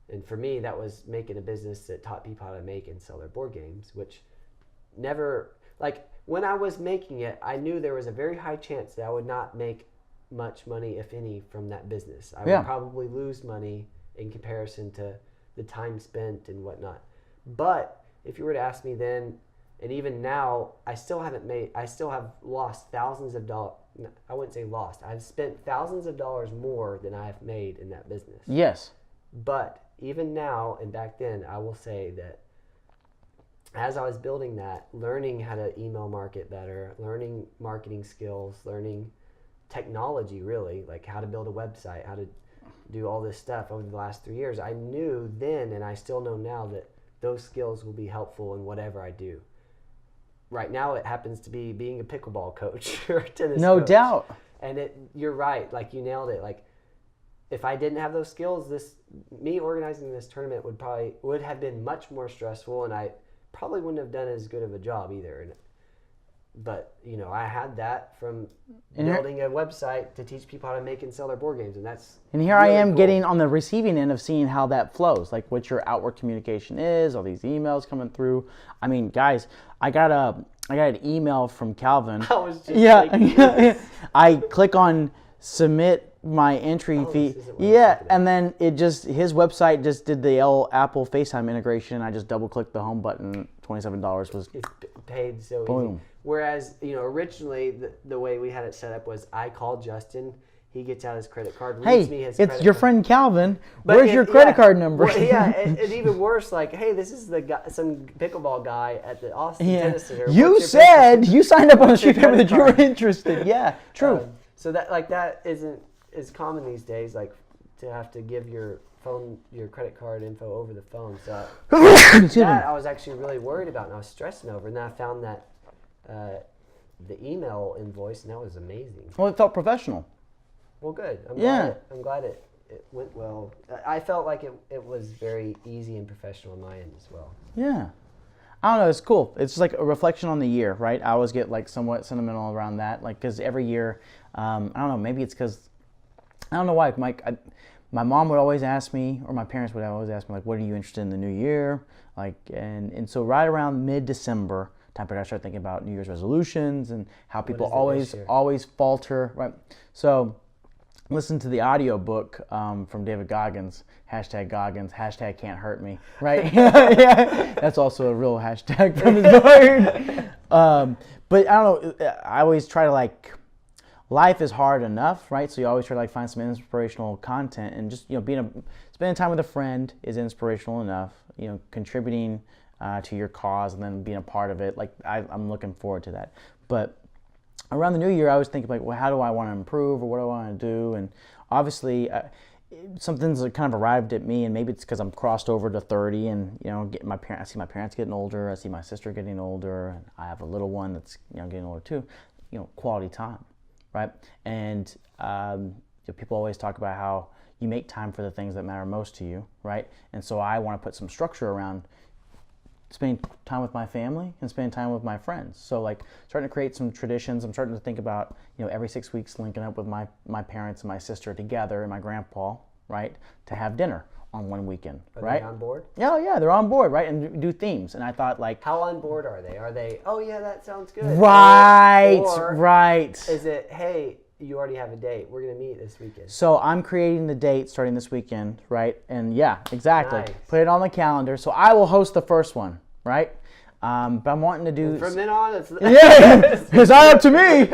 And for me, that was making a business that taught people how to make and sell their board games, which never, like, when I was making it, I knew there was a very high chance that I would not make much money, if any, from that business. I would probably lose money in comparison to the time spent and whatnot. But if you were to ask me then, and even now, I still have lost thousands of dollars. I wouldn't say lost. I've spent thousands of dollars more than I've made in that business. Yes. But even now and back then, I will say that as I was building that, learning how to email market better, learning marketing skills, learning technology, really, like how to build a website, how to do all this stuff over the last 3 years, I knew then, and I still know now, that those skills will be helpful in whatever I do. Right now, it happens to be being a pickleball coach or a tennis coach. No doubt. And you're right. Like, you nailed it. Like, if I didn't have those skills, me organizing this tournament would have been much more stressful, and I probably wouldn't have done as good of a job either. But I had that from building a website to teach people how to make and sell their board games, and that's. And here really I am cool. getting on the receiving end of seeing how that flows, like what your outward communication is, all these emails coming through. I mean, guys, I got an email from Calvin. I was just thinking I click on submit my entry fee. Yeah, and then his website just did the Apple FaceTime integration. I just double clicked the home button. $27 was it's paid so boom. Easy. Whereas, originally the way we had it set up was I called Justin, he gets out his credit card, reads me his credit it's your card. friend Calvin. Where's your credit card number? Well, and even worse, like, hey, this is the guy, some pickleball guy at the Austin Tennis Center. You said you signed up on the street paper that you were interested. Yeah, true. So that isn't as common these days, like, to have to give your credit card info over the phone. So that I was actually really worried about, and I was stressing over. And then I found that the email invoice, and that was amazing. Well, it felt professional. Well, good. I'm glad it went well. I felt like it was very easy and professional on my end as well. Yeah. I don't know. It's cool. It's just like a reflection on the year, right? I always get like somewhat sentimental around that, like, because every year, I don't know. Maybe it's because I don't know why. My mom would always ask me, or my parents would always ask me, like, what are you interested in the new year? Like, and so right around mid-December time period, I started thinking about New Year's resolutions and how people always falter, right? So listen to the audio book from David Goggins, hashtag can't hurt me, right? Yeah, that's also a real hashtag from his book. But I don't know, I always try to, life is hard enough, right? So you always try to find some inspirational content, and just spending time with a friend is inspirational enough. Contributing to your cause and then being a part of it. I'm looking forward to that. But around the new year, I was thinking well, how do I want to improve, or what do I want to do? And obviously, something's kind of arrived at me, and maybe it's because I'm crossed over to 30, and I see my parents getting older, I see my sister getting older, and I have a little one that's getting older too. Quality time, right? And people always talk about how you make time for the things that matter most to you, right? And so I want to put some structure around spending time with my family and spending time with my friends. So like starting to create some traditions. I'm starting to think about, every 6 weeks linking up with my parents and my sister together and my grandpa, right, to have dinner on one weekend, right? Are they on board? Yeah, they're on board, right, and do themes. And I thought like, how on board are they? Are they, oh yeah, that sounds good? Right, or right. Is it, hey, you already have a date, we're going to meet this weekend? So I'm creating the date starting this weekend, right? And yeah, exactly. Nice. Put it on the calendar. So I will host the first one, right? But I'm wanting to do... And from then on, it's... Yeah, it's not up to me.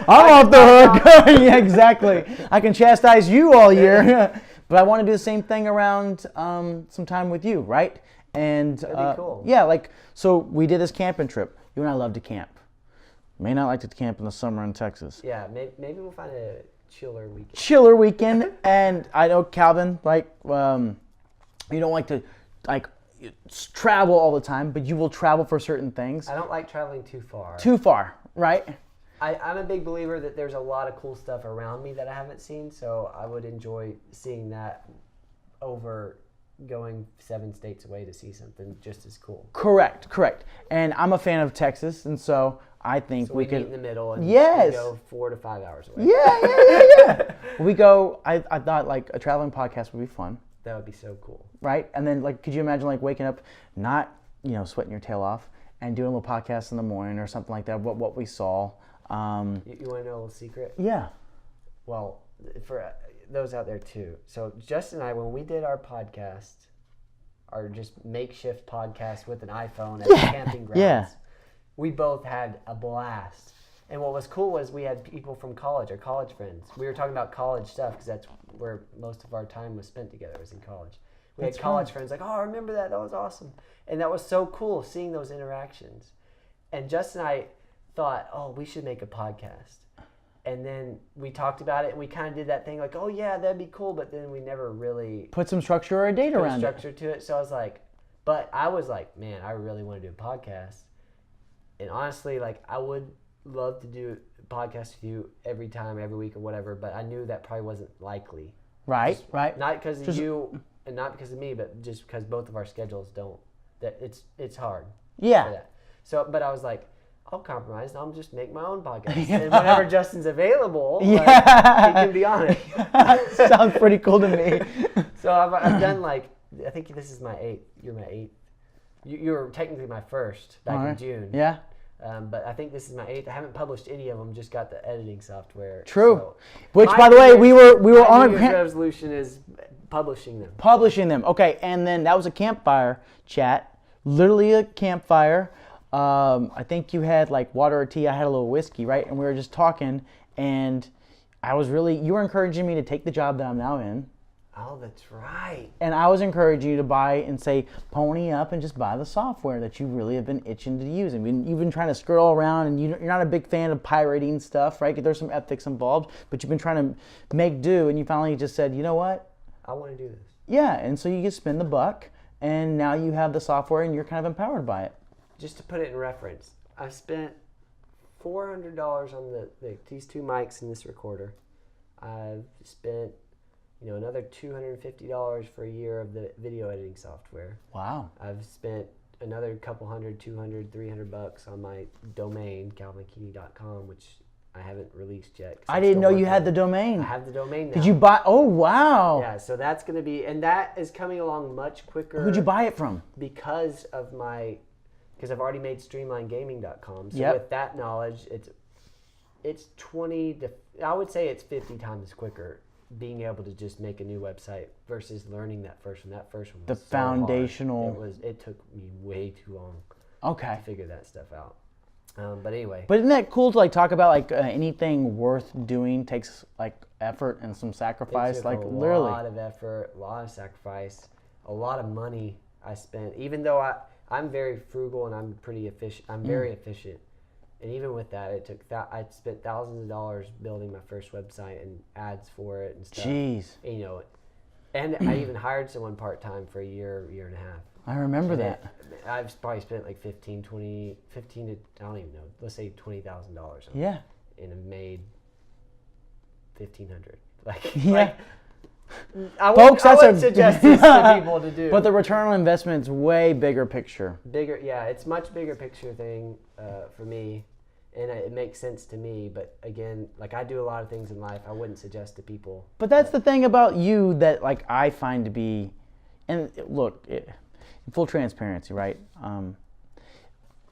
I'm off the hook. Yeah, exactly. I can chastise you all year. But I want to do the same thing around some time with you, right? And that'd be cool. Yeah, like, so we did this camping trip. You and I love to camp. May not like to camp in the summer in Texas. Yeah, maybe we'll find a chiller weekend. Chiller weekend, and I know Calvin, like, you don't like to, like, travel all the time, but you will travel for certain things. I don't like traveling too far. Too far, right? I'm a big believer that there's a lot of cool stuff around me that I haven't seen, so I would enjoy seeing that over going 7 states away to see something just as cool. Correct. And I'm a fan of Texas, and so I think we could meet in the middle and yes. go 4 to 5 hours away. Yeah. We go. I thought like a traveling podcast would be fun. That would be so cool. Right? And then like, could you imagine like waking up, not sweating your tail off, and doing a little podcast in the morning or something like that? What we saw. You want to know a little secret? Yeah. Well, for those out there too. So Justin and I, when we did our podcast, our just makeshift podcast with an iPhone at the camping grounds, we both had a blast. And what was cool was we had people from college, our college friends. We were talking about college stuff because that's where most of our time was spent together, was in college. We had college friends like, oh, I remember that. That was awesome. And that was so cool seeing those interactions. And Justin and I thought, oh, we should make a podcast. And then we talked about it, and we kind of did that thing like, oh, yeah, that'd be cool. But then we never really put some structure or a date around structure to it. So I was like, man, I really want to do a podcast. And honestly, like, I would love to do a podcast with you every time, every week or whatever, but I knew that probably wasn't likely. Right. Not because of you and not because of me, but just because both of our schedules don't. That it's hard. Yeah. For that. So, but I was like, I'll compromise. I'll just make my own podcast. And whenever Justin's available, like, he can be on it. Sounds pretty cool to me. So I've done like, I think this is my 8th. You're my 8th. You were technically my first back in June. Yeah. But I think this is my 8th. I haven't published any of them. Just got the editing software. True. So which, by the way, we were on a resolution is publishing them. Okay, and then that was a campfire chat. Literally a campfire. I think you had like water or tea. I had a little whiskey, right? And we were just talking, and you were encouraging me to take the job that I'm now in. Oh, that's right. And I was encouraging you to buy and say, pony up and just buy the software that you really have been itching to use. I mean, you've been trying to scroll around, and you're not a big fan of pirating stuff, right? There's some ethics involved, but you've been trying to make do, and you finally just said, you know what? I want to do this. Yeah, and so you just spend the buck, and now you have the software, and you're kind of empowered by it. Just to put it in reference, I've spent $400 on these 2 mics and this recorder. I've spent another $250 for a year of the video editing software. Wow. I've spent another couple $100, $200, $300 on my domain, calvinkeeney.com, which I haven't released yet. I didn't know you had the domain. I have the domain now. Did you buy? Oh, wow. Yeah, so that's going to be, and that is coming along much quicker. Who'd you buy it from? Because I've already made streamlinegaming.com. So with that knowledge, it's 20 to, I would say it's 50 times quicker being able to just make a new website versus learning that first one. That first one was the foundational. It took me way too long. Okay. To figure that stuff out. But anyway. But isn't that cool to like talk about like anything worth doing takes like effort and some sacrifice? Like literally. A lot of effort, a lot of sacrifice, a lot of money I spent. Even though I'm very frugal and I'm pretty efficient. I'm very efficient. And even with that, I spent thousands of dollars building my first website and ads for it and stuff. Jeez. And, And I even hired someone part-time for a year and a half. I remember that. I've probably spent like 15 to, I don't even know, let's say $20,000 on it. Yeah. And have made $1,500. I wouldn't suggest this to people to do. But the return on investment's way bigger picture. It's much bigger picture thing for me, and it makes sense to me. But again, like I do a lot of things in life, I wouldn't suggest to people. But that's the thing about you that like I find to be, and look, in full transparency, right?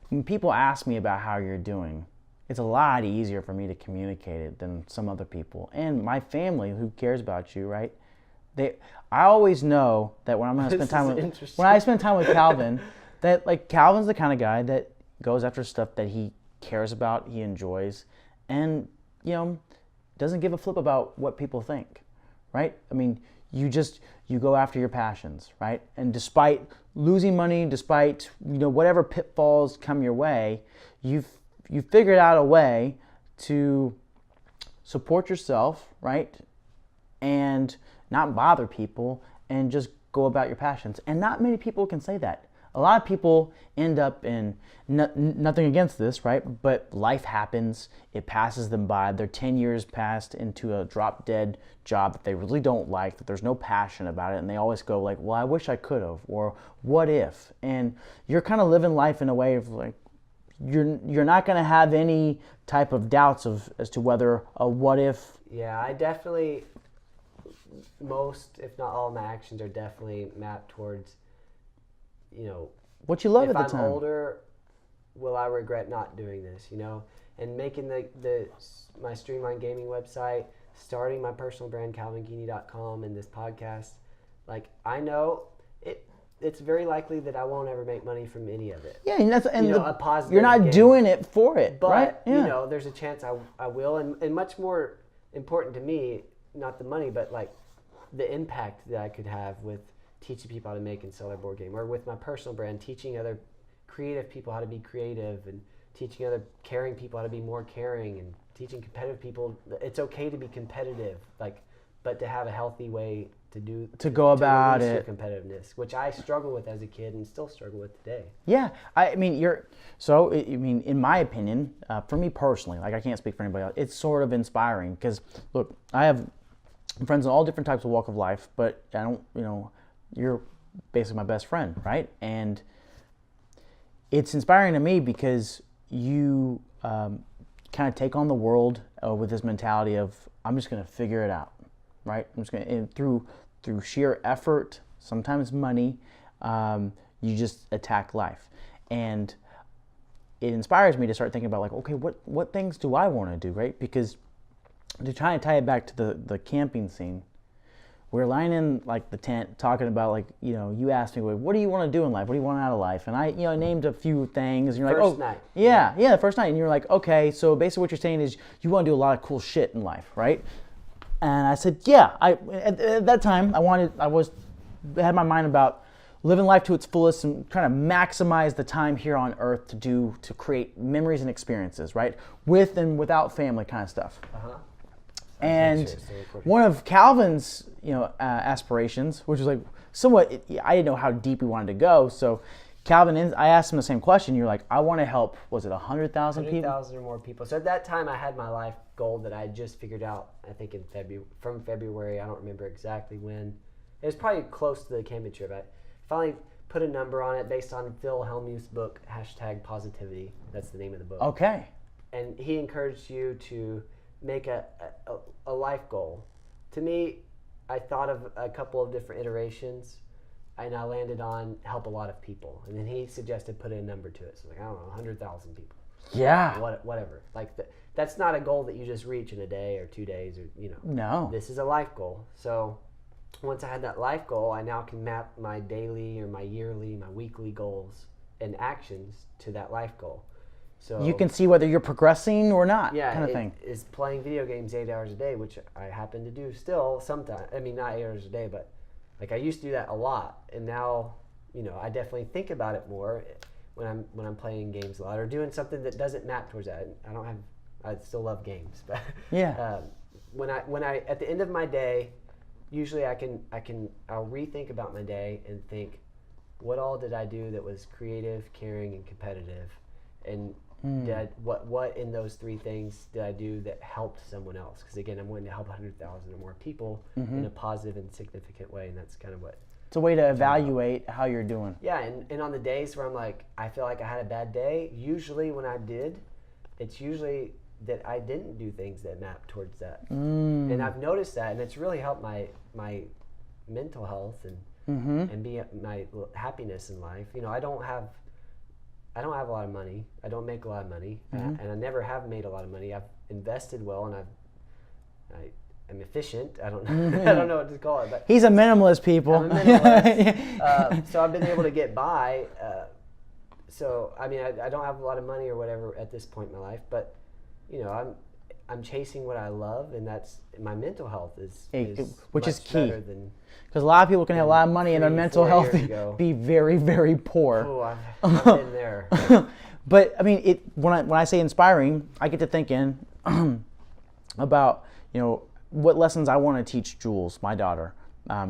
When people ask me about how you're doing, it's a lot easier for me to communicate it than some other people. And my family, who cares about you, right? I always know that when I'm going to spend time when I spend time with Calvin, that like Calvin's the kind of guy that goes after stuff that he cares about, he enjoys, and doesn't give a flip about what people think, right? I mean, you go after your passions, right? And despite losing money, despite whatever pitfalls come your way, you figured out a way to support yourself, right? And not bother people and just go about your passions. And not many people can say that. A lot of people end up in, nothing against this, right? But life happens, it passes them by. They're 10 years passed into a drop dead job that they really don't like, that there's no passion about it. And they always go like, well, I wish I could have, or what if? And you're kind of living life in a way of like, you're not going to have any type of doubts as to whether a what if. Yeah, I definitely, most, if not all, my actions are definitely mapped towards, what you love at the time. If I'm older, will I regret not doing this? And making my streamlined gaming website, starting my personal brand calvinkeeney.com, and this podcast. Like I know it's very likely that I won't ever make money from any of it. Yeah, and a positive. You're not doing it for it, but, right? Yeah. There's a chance I will, and much more important to me, not the money, but like the impact that I could have with teaching people how to make and sell their board game, or with my personal brand, teaching other creative people how to be creative, and teaching other caring people how to be more caring, and teaching competitive people it's okay to be competitive, but to have a healthy way to go about it. Your competitiveness, which I struggle with as a kid and still struggle with today. Yeah, I mean, in my opinion, for me personally, like I can't speak for anybody else, it's sort of inspiring because look, I have friends in all different types of walk of life, but I don't, you're basically my best friend, right? And it's inspiring to me because you kind of take on the world with this mentality of I'm just going to figure it out, right? I'm just going to, through sheer effort, sometimes money, you just attack life. And it inspires me to start thinking about like, okay, what things do I want to do, right? Because to try to tie it back to the camping scene, we're lying in like the tent talking about like, you asked me, what do you want to do in life? What do you want out of life? And I, named a few things. And you're first night. Yeah, the first night. And you're like, okay, so basically what you're saying is you want to do a lot of cool shit in life, right? And I said, yeah. At that time, I had my mind about living life to its fullest and trying to maximize the time here on Earth to create memories and experiences, right? With and without family kind of stuff. Uh-huh. And one of Calvin's, aspirations, which was like somewhat, I didn't know how deep we wanted to go. So Calvin, I asked him the same question. You're like, I want to help, was it 100,000 people? 100,000 or more people. So at that time, I had my life goal that I had just figured out, I think from February, I don't remember exactly when. It was probably close to the camping trip. I finally put a number on it based on Phil Hellmuth's book, #Positivity. That's the name of the book. Okay. And he encouraged you to make a life goal. To me, I thought of a couple of different iterations, and I landed on help a lot of people. And then he suggested put a number to it. So like, I don't know, 100,000 people. Yeah. Whatever. Like that's not a goal that you just reach in a day or 2 days or No. This is a life goal. So once I had that life goal, I now can map my daily or my yearly, my weekly goals and actions to that life goal. So you can see whether you're progressing or not, kind of thing. Is playing video games 8 hours a day, which I happen to do still sometimes. I mean, not 8 hours a day, but like I used to do that a lot, and now, I definitely think about it more when I'm playing games a lot or doing something that doesn't map towards that. I still love games, but yeah. When I at the end of my day, usually I'll rethink about my day and think, what all did I do that was creative, caring, and competitive, and what in those three things did I do that helped someone else? Because again, I'm wanting to help 100,000 or more people in a positive and significant way, and that's kind of what. It's a way to evaluate how you're doing. Yeah, and on the days where I'm like, I feel like I had a bad day, usually when I did, it's usually that I didn't do things that map towards that. And I've noticed that, and it's really helped my mental health and be my happiness in life. You know, I don't have a lot of money. I don't make a lot of money, and I never have made a lot of money. I've invested well, and I'm efficient. I don't know what to call it, but he's a minimalist, people. I'm a minimalist. So I've been able to get by. So I mean, I don't have a lot of money or whatever at this point in my life, but you know, I'm chasing what I love, and that's my mental health is which is key. Because a lot of people can have a lot of money and their mental health be very, very poor. Oh, I've been there. But I mean, when I say inspiring, I get to thinking about, you know, what lessons I want to teach Jules, my daughter,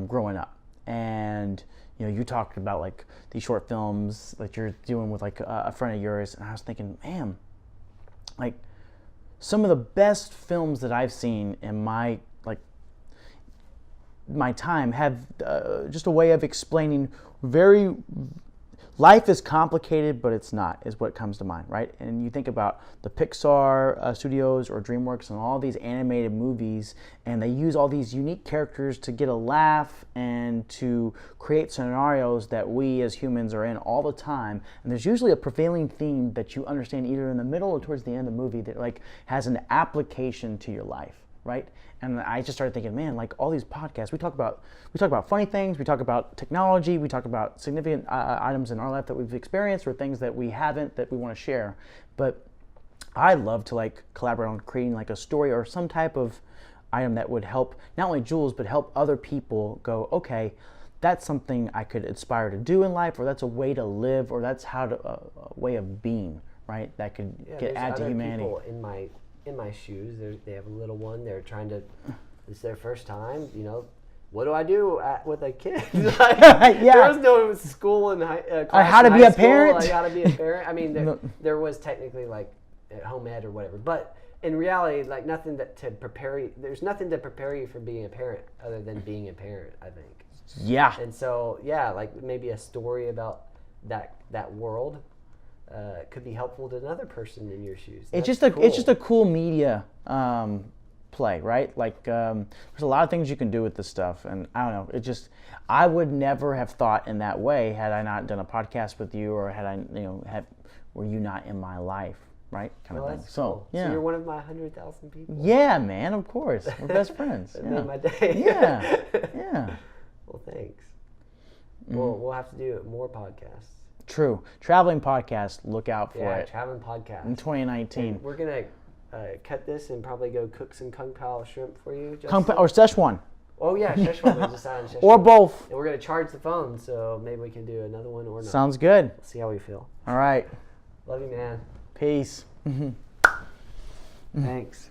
growing up. And you know, you talked about like these short films that you're doing with like a friend of yours, and I was thinking, man, like some of the best films that I've seen in my time have just a way of explaining life is complicated, but it's not, is what comes to mind, right? And you think about the Pixar studios or DreamWorks and all these animated movies, and they use all these unique characters to get a laugh and to create scenarios that we as humans are in all the time. And there's usually a prevailing theme that you understand either in the middle or towards the end of the movie that like has an application to your life, right? And I just started thinking, man, like all these podcasts, we talk about funny things, we talk about technology, we talk about significant items in our life that we've experienced or things that we haven't that we want to share. But I love to like collaborate on creating like a story or some type of item that would help not only Jules, but help other people go, okay, that's something I could aspire to do in life, or that's a way to live, or that's a way of being, right? That could add to humanity. People in my shoes, they have a little one. They're trying to. It's their first time. You know, what do I do with a kid? Like, there was no school and how to be a parent. Like, how to be a parent. I mean, there was technically like home ed or whatever, but in reality, like nothing to prepare you. There's nothing to prepare you for being a parent other than being a parent, I think. Yeah. And so like maybe a story about that world. Could be helpful to another person in your shoes. It's just a cool media play, right? Like there's a lot of things you can do with this stuff, and I don't know. I would never have thought in that way had I not done a podcast with you, or had I were you not in my life, right? Kind of thing. That's cool. So you're one of my 100,000 people. Yeah, man. Of course, we're best friends. That made my day. Yeah. Well, thanks. We'll have to do more podcasts. True. Traveling podcast, look out for it. Yeah, traveling podcast. In 2019. And we're going to cut this and probably go cook some Kung Pao shrimp for you. Or Szechuan. Oh, yeah, Szechuan. There's a sign in Szechuan. Or both. And we're going to charge the phone, so maybe we can do another one or not. Sounds good. We'll see how we feel. All right. Love you, man. Peace. Thanks.